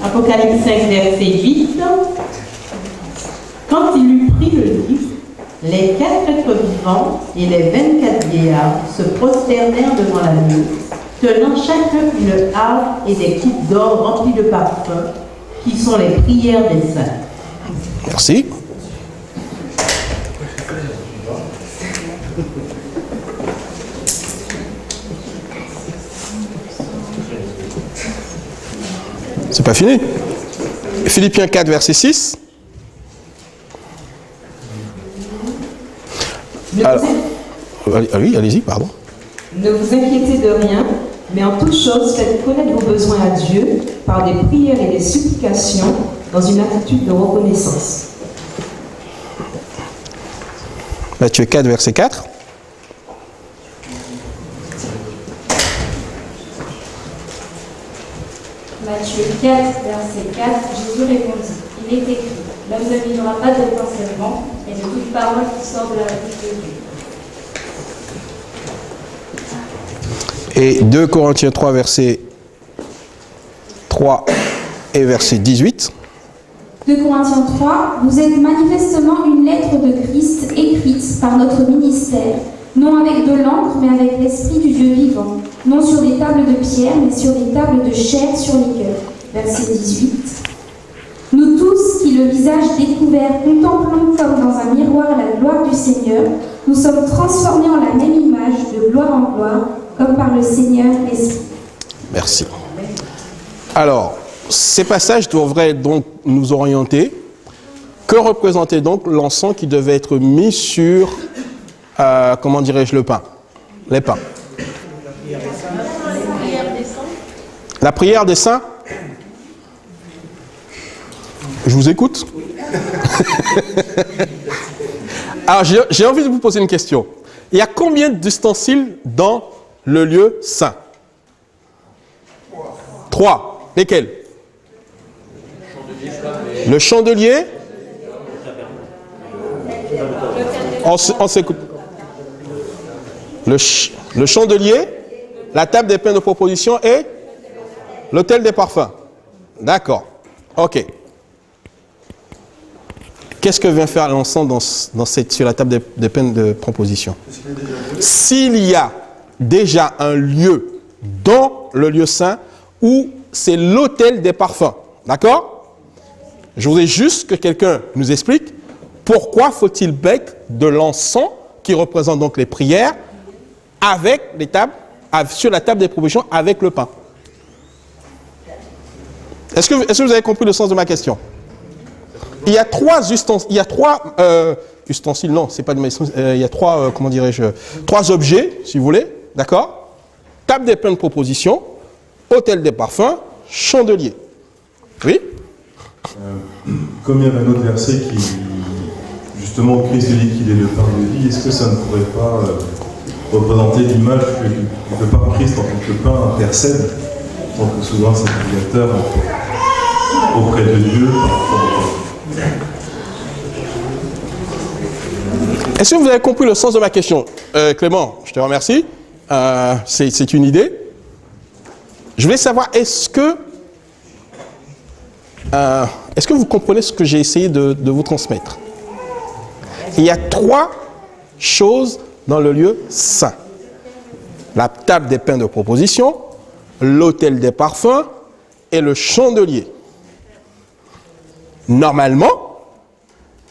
Apocalypse 5, verset 8. Quand il eut pris le livre, les 4 êtres vivants et les 24 vieillards se prosternèrent devant l'agneau, tenant chacun une harpe et des coupes d'or remplies de parfums, qui sont les prières des saints. Merci. C'est pas fini. Philippiens 4, verset 6. Alors, oui, allez-y, pardon. Ne vous inquiétez de rien, mais en toute chose, faites connaître vos besoins à Dieu par des prières et des supplications dans une attitude de reconnaissance. Matthieu 4, verset 4. Matthieu 4, verset 4, Jésus répondit, il est écrit, l'homme ne vivra pas de pain seulement, mais de toute parole qui sort de la bouche de Dieu. Et 2 Corinthiens 3, verset 3 et verset 18. 2 Corinthiens 3, vous êtes manifestement une lettre de Christ écrite par notre ministère, non avec de l'encre, mais avec l'Esprit du Dieu vivant, non sur des tables de pierre, mais sur des tables de chair sur les cœurs. Verset 18. Nous tous, qui le visage découvert, contemplons comme dans un miroir la gloire du Seigneur, nous sommes transformés en la même image, de gloire en gloire, comme par le Seigneur l'Esprit. Merci. Alors, ces passages devraient donc nous orienter. Que représentait donc l'encens qui devait être mis sur, comment dirais-je, le pain, les pains? La prière des saints. Je vous écoute. Alors, j'ai envie de vous poser une question. Il y a combien d'ustensiles dans le lieu saint? 3. Lesquels? Le chandelier. On s'écoute. Le chandelier, la table des pains de proposition et l'autel des parfums. D'accord. Ok. Qu'est-ce que vient faire l'encens sur la table des pains de proposition? S'il y a déjà un lieu dans le lieu saint où c'est l'autel des parfums. D'accord? Je voudrais juste que quelqu'un nous explique pourquoi faut-il mettre de l'encens qui représente donc les prières avec les tables, sur la table des propositions avec le pain. Est-ce que vous avez compris le sens de ma question? Il y a trois ustensiles, ustensiles, non, c'est pas de il y a trois, comment dirais-je, trois objets, si vous voulez, d'accord? Table des pains de proposition, autel des parfums, chandelier. Oui? Comme il y avait un autre verset qui, justement, Christ dit qu'il est le pain de vie, est-ce que ça ne pourrait pas représenter l'image que le pain Christ en tant que pain intercède, en tant que souverain sacrificateur auprès de Dieu? Est-ce que vous avez compris le sens de ma question? Clément, je te remercie. C'est une idée. Je voulais savoir, est-ce que vous comprenez ce que j'ai essayé de vous transmettre? Il y a trois choses dans le lieu saint. La table des pains de proposition, l'autel des parfums et le chandelier. Normalement,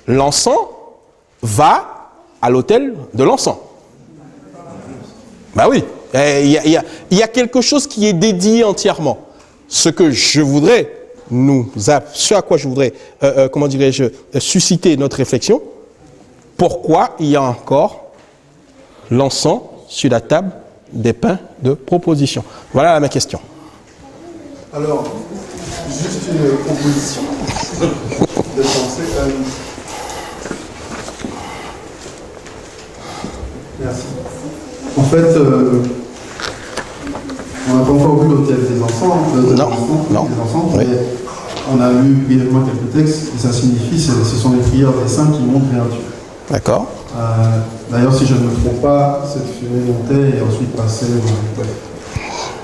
l'encens va à l'autel de l'encens. Ben oui, il y a quelque chose qui est dédié entièrement. Ce que je voudrais ce à quoi je voudrais, comment dirais-je, susciter notre réflexion, pourquoi il y a encore l'encens sur la table des pains de proposition? Voilà ma question. Alors, juste une proposition de pensée. Merci. En fait, on n'a pas encore vu l'autel des enfants. Non. Mais on a lu brièvement quelques textes et ça signifie ce sont les prières des saints qui montent vers Dieu. D'accord. D'ailleurs, si je ne me trompe pas, cette fumée montait et ensuite passait.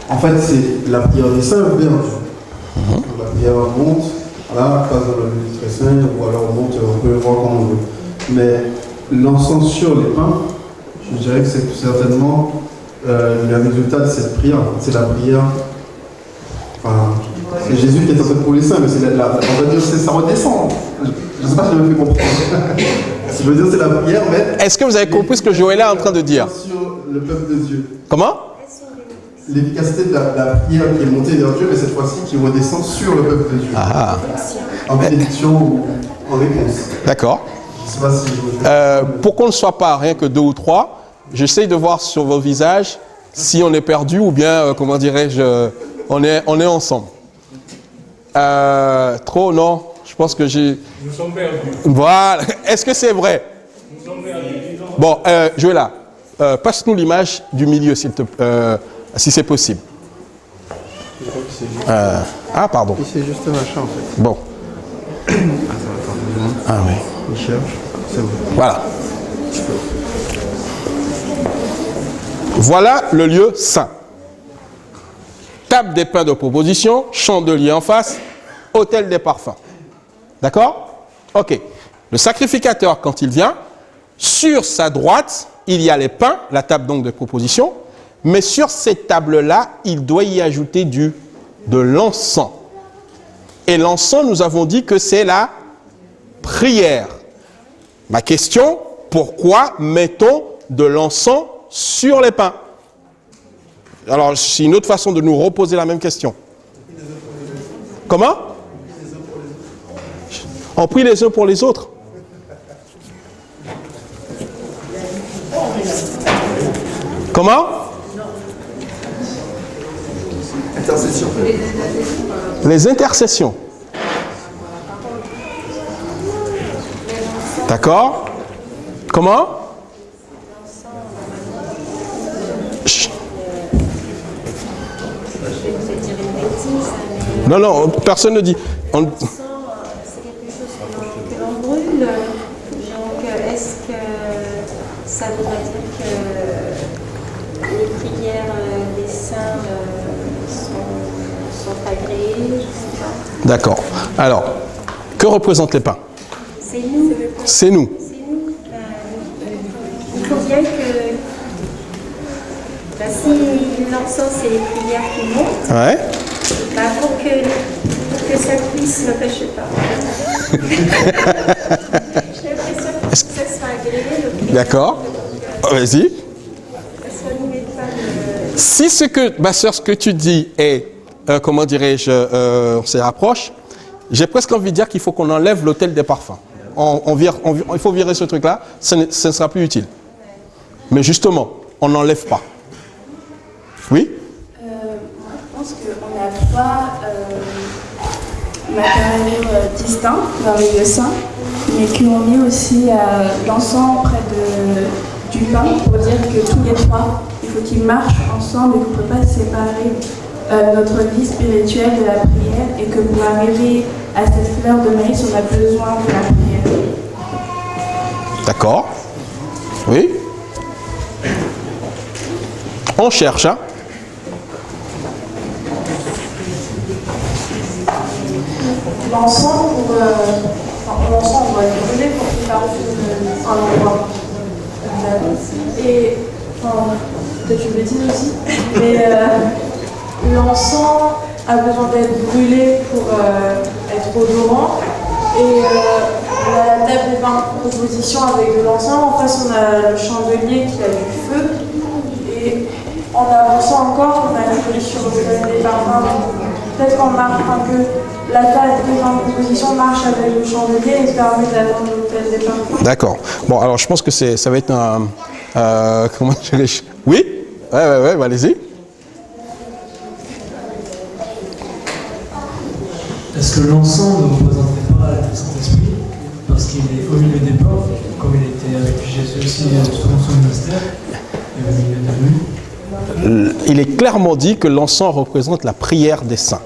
En fait, c'est la prière des saints vers Dieu. Donc, la prière monte, voilà, passe dans le lieu très saint, ou alors monte, on peut le voir comme on veut. Mais l'encens sur les pains, je dirais que c'est certainement le résultat de cette prière. C'est la prière. Enfin, c'est Jésus qui est en train de pour les saints, mais c'est on va dire que ça redescend. Je ne sais pas si je me fais comprendre. Je veux dire, c'est la prière, mais. Est-ce que vous avez compris ce que Joël est en train de dire? Sur le peuple de Dieu. Comment? L'efficacité de la prière qui est montée vers Dieu, mais cette fois-ci qui redescend sur le peuple de Dieu. Ah. En bénédiction ou en réponse. D'accord. Je ne sais pas si je pour qu'on ne soit pas rien que deux ou trois, j'essaye de voir sur vos visages si on est perdu ou bien, comment dirais-je, on est ensemble. Trop, non? Je pense que j'ai... Nous sommes perdus. Voilà. Est-ce que c'est vrai? Nous sommes perdus. Bon, Joëlla, passe-nous l'image du milieu, si c'est possible. Ah, pardon. C'est juste un machin, en fait. Bon. Ah oui. Il cherche. C'est bon. Voilà. Voilà le lieu saint. Table des pains de proposition, chandelier en face, autel des parfums. D'accord? Ok. Le sacrificateur, quand il vient, sur sa droite, il y a les pains, la table donc de proposition, mais sur cette table-là, il doit y ajouter de l'encens. Et l'encens, nous avons dit que c'est la prière. Ma question, pourquoi mettons de l'encens sur les pains? Alors, c'est une autre façon de nous reposer la même question. Comment? On prie les uns pour les autres. Comment? Intercession. Les intercessions. D'accord? Comment? Chut. Non, non, personne ne dit. C'est quelque chose que l'on brûle. Donc, est-ce que ça voudrait dire que les prières des saints sont agréées? Je sais pas. D'accord. Alors, que représentent les pains? C'est nous. C'est nous. Il faut bien que si l'encens c'est les prières qui montent, Ouais. pour que ça puisse ne pêche pas. J'ai l'impression que ça soit agréé. D'accord. Vas-y. Ça soit nous met pas de... Si ce que, ma soeur, ce que tu dis est, comment dirais-je, on se rapproche, j'ai presque envie de dire qu'il faut qu'on enlève l'autel des parfums. Il faut virer ce truc-là, ce ne sera plus utile. Mais justement, on n'enlève pas. Oui? Je pense qu'on a trois matériaux distincts dans le lieu saint, mais qui ont mis aussi l'encens près du pain pour dire que tous les trois, il faut qu'ils marchent ensemble et qu'on ne peut pas séparer notre vie spirituelle de la prière et que pour arriver à cette fleur de maïs, on a besoin de la prière. D'accord. Oui? On cherche, hein? L'encens, on va le brûler pour qu'il parfume un endroit. Et, peut-être une bêtise aussi, mais l'encens a besoin d'être brûlé pour être odorant. Et la table de bain composition avec de l'encens, en face on a le chandelier qui a du feu. Et en avançant encore, on a les sur des parfums. Peut-être qu'on marche que la table de bain composition marche avec le chandelier et se permet d'avoir l'hôtel des parfums. D'accord. Bon, alors je pense que ça va être un... comment dirais-je? Oui? Ouais, allez-y. Est-ce que l'encens ne représenterait pas le Saint-Esprit parce qu'il est au milieu des pains, comme il était avec Jésus aussi tout au long de son ministère, et au milieu de lui? Il est clairement dit que l'encens représente la prière des saints.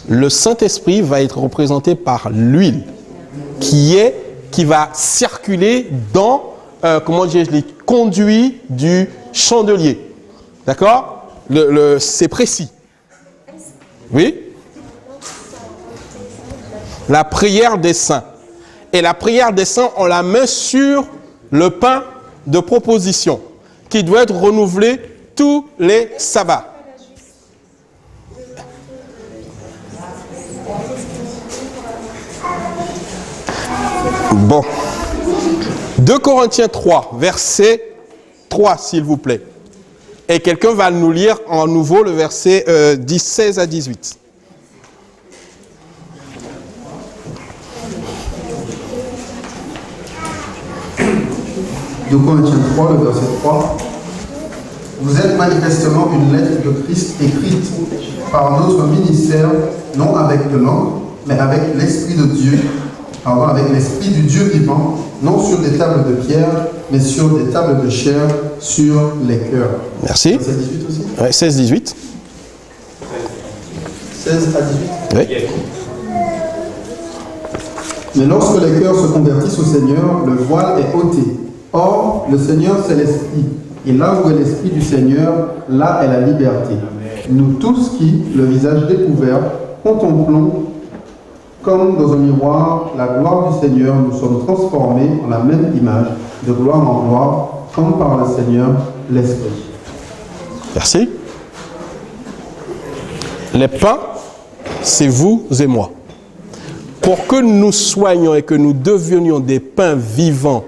Le Saint-Esprit va être représenté par l'huile qui va circuler dans, les conduits du chandelier. D'accord? C'est précis. Oui? La prière des saints. Et la prière des saints, on la met sur le pain de proposition qui doit être renouvelé tous les sabbats. Bon. 2 Corinthiens 3, verset 3, s'il vous plaît. Et quelqu'un va nous lire en nouveau le verset 16 à 18. 2 Corinthiens 3, le verset 3. Vous êtes manifestement une lettre de Christ écrite par notre ministère, non avec de l'encre, mais avec l'Esprit de Dieu, avec l'Esprit du Dieu vivant, non sur des tables de pierre, mais sur des tables de chair, sur les cœurs. Merci. Verset 18 aussi? Ouais, 16-18. 16 à 18. Oui. Mais lorsque les cœurs se convertissent au Seigneur, le voile est ôté. Or, le Seigneur, c'est l'Esprit. Et là où est l'Esprit du Seigneur, là est la liberté. Nous tous qui, le visage découvert, contemplons comme dans un miroir la gloire du Seigneur, nous sommes transformés en la même image, de gloire en gloire, comme par le Seigneur, l'Esprit. Merci. Les pains, c'est vous et moi. Pour que nous soyons et que nous devenions des pains vivants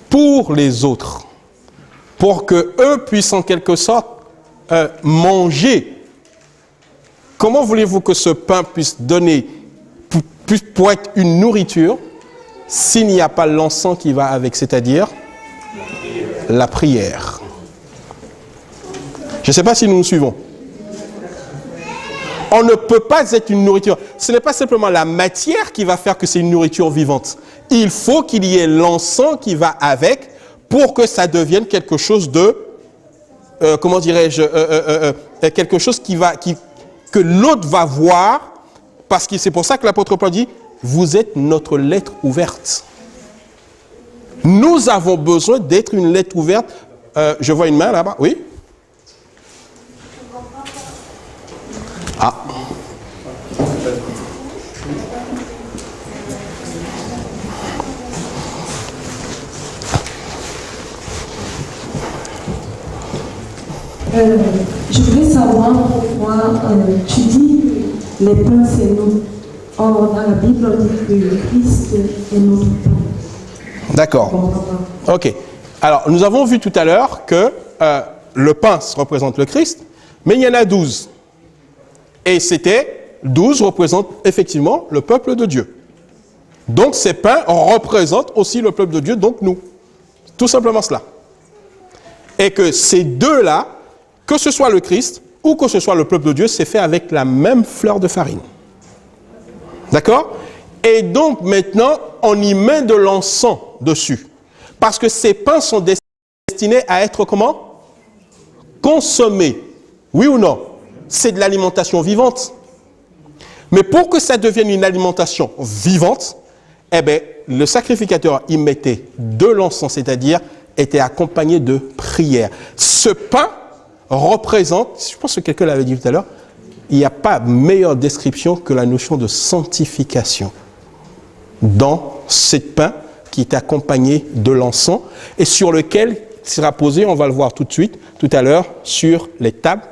pour les autres, pour que eux puissent en quelque sorte manger, comment voulez-vous que ce pain puisse donner, pour être une nourriture, s'il n'y a pas l'encens qui va avec, c'est-à-dire la prière? Je ne sais pas si nous nous suivons. On ne peut pas être une nourriture. Ce n'est pas simplement la matière qui va faire que c'est une nourriture vivante. Il faut qu'il y ait l'encens qui va avec pour que ça devienne quelque chose de, comment dirais-je, quelque chose que l'autre va voir, parce que c'est pour ça que l'apôtre Paul dit, vous êtes notre lettre ouverte. Nous avons besoin d'être une lettre ouverte. Je vois une main là-bas, oui? Ah. Je voulais savoir pourquoi tu dis les pains c'est nous. Or, dans la Bible, on dit que le Christ est notre pain. D'accord. Ok. Alors, nous avons vu tout à l'heure que le pain représente le Christ, mais il y en a 12. Et 12 représentent effectivement le peuple de Dieu. Donc, ces pains représentent aussi le peuple de Dieu, donc nous. Tout simplement cela. Et que ces deux-là, que ce soit le Christ ou que ce soit le peuple de Dieu, c'est fait avec la même fleur de farine. D'accord? Et donc maintenant, on y met de l'encens dessus. Parce que ces pains sont destinés à être comment? Consommés. Oui ou non? C'est de l'alimentation vivante. Mais pour que ça devienne une alimentation vivante, eh bien, le sacrificateur y mettait de l'encens, c'est-à-dire était accompagné de prière. Ce pain représente, je pense que quelqu'un l'avait dit tout à l'heure, il n'y a pas meilleure description que la notion de sanctification dans ce pain qui est accompagné de l'encens et sur lequel sera posé, on va le voir tout de suite, tout à l'heure, sur les tables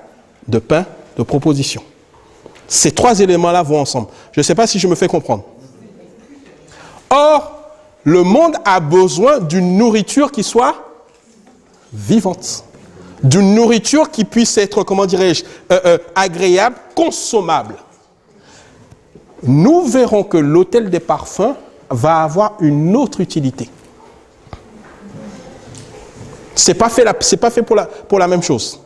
de pain de proposition. Ces trois éléments-là vont ensemble. Je ne sais pas si je me fais comprendre. Or, le monde a besoin d'une nourriture qui soit vivante. D'une nourriture qui puisse être, comment dirais-je, agréable, consommable. Nous verrons que l'autel des parfums va avoir une autre utilité. C'est pas fait pour la même chose.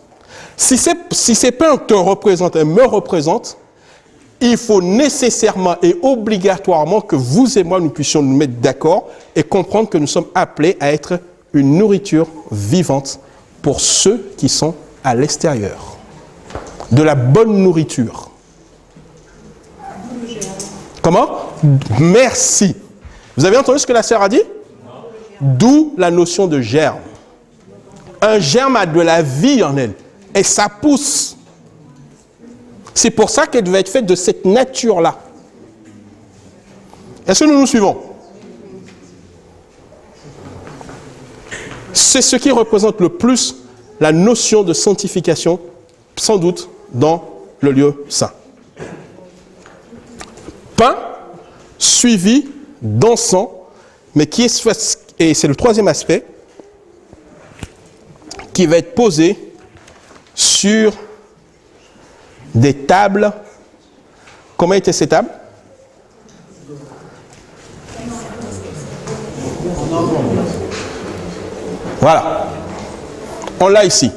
Si ces pains te représentent et me représentent, il faut nécessairement et obligatoirement que vous et moi, nous puissions nous mettre d'accord et comprendre que nous sommes appelés à être une nourriture vivante pour ceux qui sont à l'extérieur. De la bonne nourriture. Comment? Merci. Vous avez entendu ce que la sœur a dit? D'où la notion de germe. Un germe a de la vie en elle. Et ça pousse. C'est pour ça qu'elle devait être faite de cette nature-là. Est-ce que nous nous suivons? C'est ce qui représente le plus la notion de sanctification, sans doute, dans le lieu saint. Pain suivi d'encens, mais qui est, et c'est le troisième aspect, qui va être posé sur des tables. Comment étaient ces tables? Voilà. On l'a ici.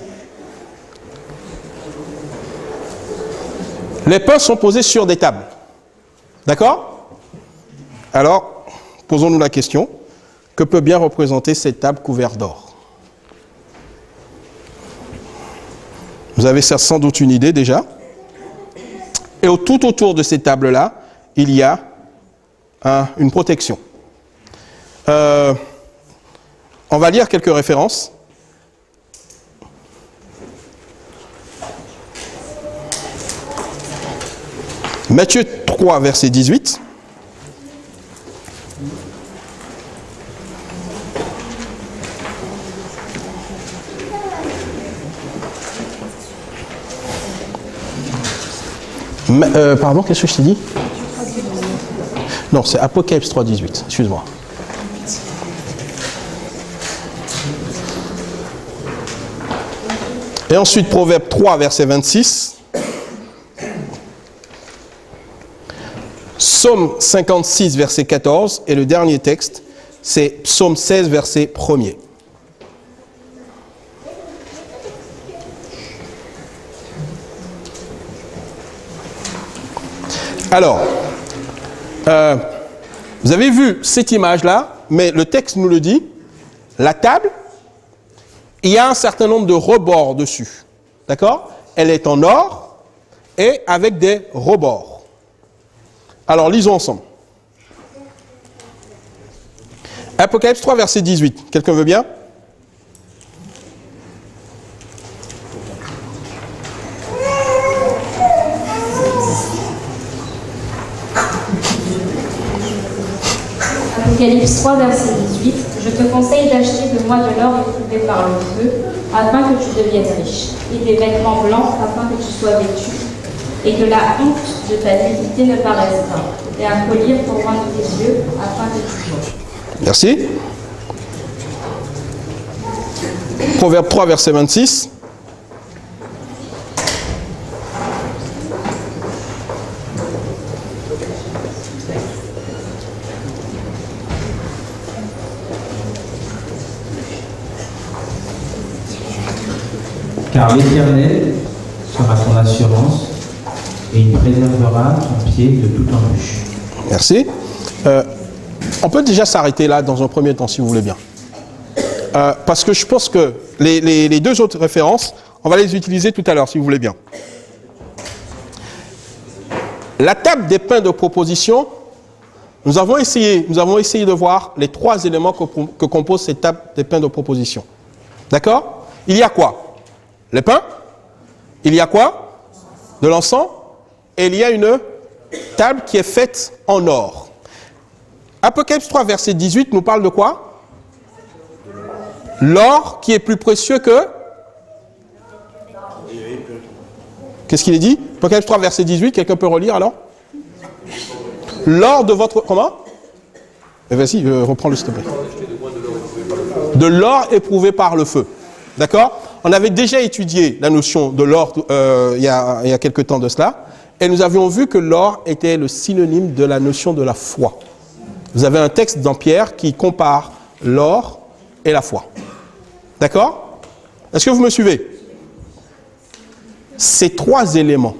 Les pains sont posés sur des tables. D'accord? Alors, posons-nous la question. Que peut bien représenter cette table couverte d'or? Vous avez sans doute une idée déjà. Et tout autour de ces tables-là, il y a une protection. On va lire quelques références. Matthieu 3, verset 18. Pardon, qu'est-ce que je t'ai dit? Non, c'est Apocalypse 3, 18. Excuse-moi. Et ensuite, Proverbe 3, verset 26. Psaume 56, verset 14. Et le dernier texte, c'est Psaume 16, verset 1er. Alors, vous avez vu cette image-là, mais le texte nous le dit. La table, il y a un certain nombre de rebords dessus. D'accord? Elle est en or et avec des rebords. Alors, lisons ensemble. Apocalypse 3, verset 18. Quelqu'un veut bien? Apocalypse 3, verset 18. Je te conseille d'acheter de moi de l'or éprouvé par le feu, afin que tu deviennes riche, et des vêtements blancs, afin que tu sois vêtu, et que la honte de ta nudité ne paraisse pas, et un collier pour rendre tes yeux, afin que tu vois. Merci. Proverbe 3, verset 26. Car l'Éternel sera ton assurance et il préservera ton pied de toute embûche. Merci. On peut déjà s'arrêter là dans un premier temps, si vous voulez bien. Parce que je pense que les deux autres références, on va les utiliser tout à l'heure, si vous voulez bien. La table des pains de proposition, nous avons essayé de voir les trois éléments que compose cette table des pains de proposition. D'accord? Il y a quoi? Les pains. Il y a quoi? De l'encens. Et il y a une table qui est faite en or. Apocalypse 3, verset 18 nous parle de quoi? L'or qui est plus précieux que... Qu'est-ce qu'il est dit? Apocalypse 3, verset 18, quelqu'un peut relire alors? L'or de votre... Comment? Vas-y, reprends-le s'il te plaît. De l'or éprouvé par le feu. D'accord? On avait déjà étudié la notion de l'or il y a quelque temps de cela, et nous avions vu que l'or était le synonyme de la notion de la foi. Vous avez un texte dans Pierre qui compare l'or et la foi. D'accord? Est-ce que vous me suivez? Ces trois éléments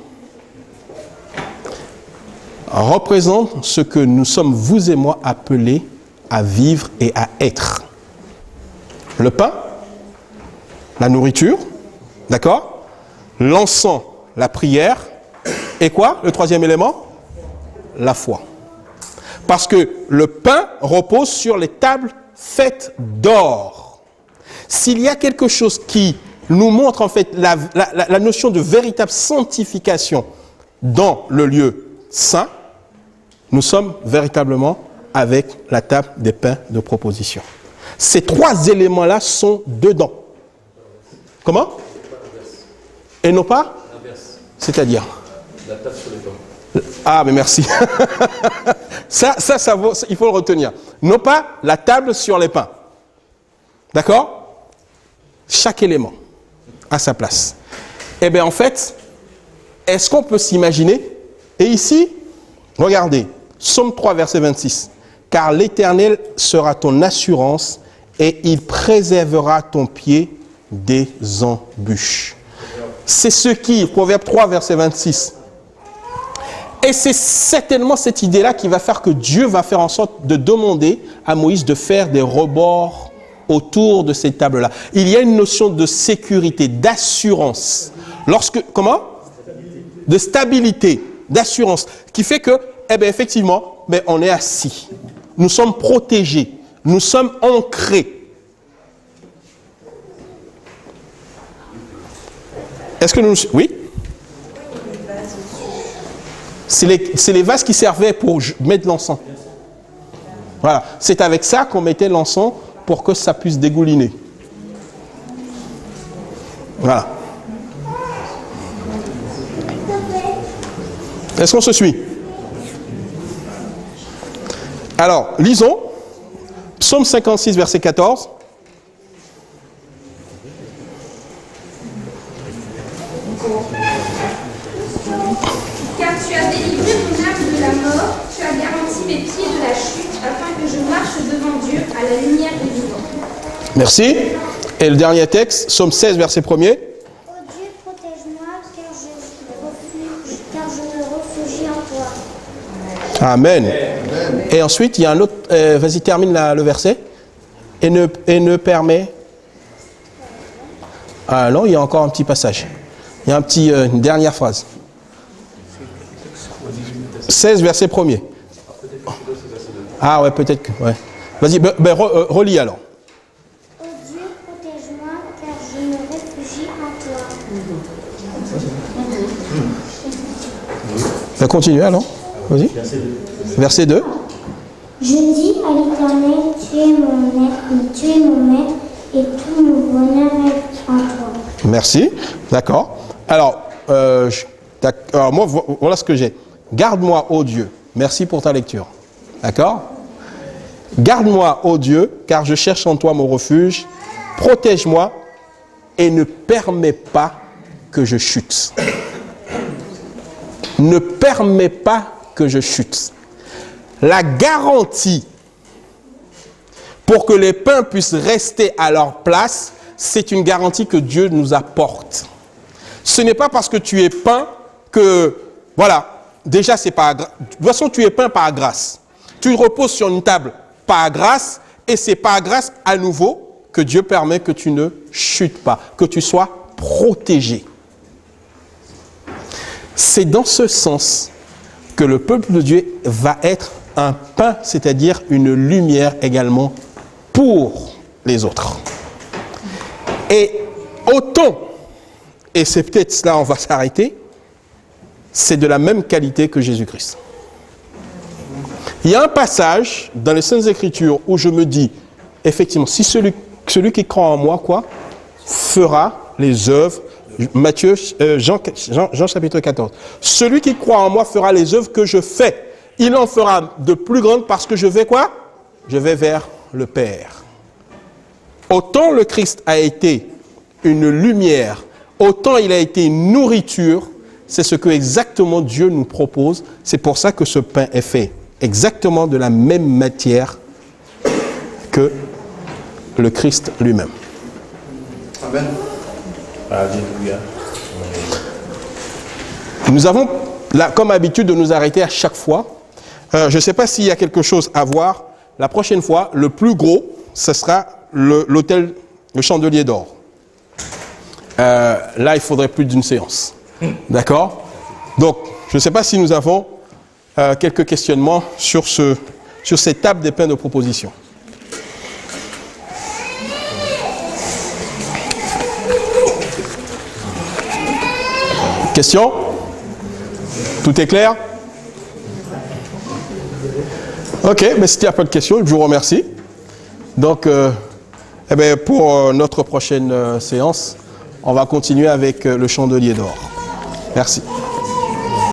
représentent ce que nous sommes, vous et moi, appelés à vivre et à être. Le pain, la nourriture, d'accord? L'encens, la prière, et quoi? Le troisième élément? La foi. Parce que le pain repose sur les tables faites d'or. S'il y a quelque chose qui nous montre en fait la notion de véritable sanctification dans le lieu saint, nous sommes véritablement avec la table des pains de proposition. Ces trois éléments-là sont dedans. Comment? Et non pas? C'est-à-dire? La table sur les pains. Ah, mais merci. ça vaut, il faut le retenir. Non pas la table sur les pains. D'accord? Chaque élément a sa place. Eh bien, en fait, est-ce qu'on peut s'imaginer? Et ici, regardez, Psaume 3, verset 26. Car l'Éternel sera ton assurance et il préservera ton pied des embûches. C'est ce qui, Proverbe 3, verset 26. Et c'est certainement cette idée-là qui va faire que Dieu va faire en sorte de demander à Moïse de faire des rebords autour de ces tables-là. Il y a une notion de sécurité, d'assurance. Comment? De stabilité, d'assurance, qui fait que, eh bien, effectivement, on est assis. Nous sommes protégés. Nous sommes ancrés. Est-ce que nous... Oui? C'est les vases qui servaient pour mettre l'encens. Voilà. C'est avec ça qu'on mettait l'encens pour que ça puisse dégouliner. Voilà. Est-ce qu'on se suit? Alors, lisons. Psaume 56, verset 14. la lumière des vivants. Merci. Et le dernier texte, Psaume 16, verset 1er. Ô Dieu, protège-moi, car je me réfugie en toi. Amen. Et ensuite, il y a un autre. Vas-y, termine le verset. Et ne permet. Ah non, il y a encore un petit passage. Il y a une dernière phrase. 16, verset 1er. Ah ouais, peut-être que. Ouais. Vas-y, relis alors. Ô Dieu, protège-moi, car je me réfugie en toi. Va continuer alors. Vas-y. Verset 2. Je dis à l'Éternel, tu es mon maître, et tout mon bonheur est en toi. Merci. D'accord. Alors, moi, voilà ce que j'ai. Garde-moi, ô Dieu. Merci pour ta lecture. D'accord? Garde-moi, ô Dieu, car je cherche en toi mon refuge. Protège-moi et ne permets pas que je chute. Ne permets pas que je chute. La garantie pour que les pains puissent rester à leur place, c'est une garantie que Dieu nous apporte. Ce n'est pas parce que tu es pain que, voilà, déjà c'est pas, de toute façon tu es pain par grâce. Tu reposes sur une table par grâce et c'est par grâce à nouveau que Dieu permet que tu ne chutes pas, que tu sois protégé. C'est dans ce sens que le peuple de Dieu va être un pain, c'est-à-dire une lumière également pour les autres. Et autant, et c'est peut-être là on va s'arrêter, c'est de la même qualité que Jésus-Christ. Il y a un passage dans les Saintes Écritures où je me dis, effectivement, si celui qui croit en moi, fera les œuvres, Matthieu, Jean chapitre 14. Celui qui croit en moi fera les œuvres que je fais. Il en fera de plus grandes parce que je vais quoi? Je vais vers le Père. Autant le Christ a été une lumière, autant il a été une nourriture, c'est ce que exactement Dieu nous propose. C'est pour ça que ce pain est fait exactement de la même matière que le Christ lui-même. Amen. Alléluia. Nous avons comme habitude de nous arrêter à chaque fois. Je ne sais pas s'il y a quelque chose à voir. La prochaine fois, le plus gros, ce sera l'hôtel, le Chandelier d'Or. Là, il faudrait plus d'une séance. D'accord? Donc, je ne sais pas si nous avons quelques questionnements sur cette table des pains de proposition. Question? Tout est clair? Ok, mais s'il n'y a pas de questions, je vous remercie. Donc, pour notre prochaine séance, on va continuer avec le Chandelier d'Or. Merci.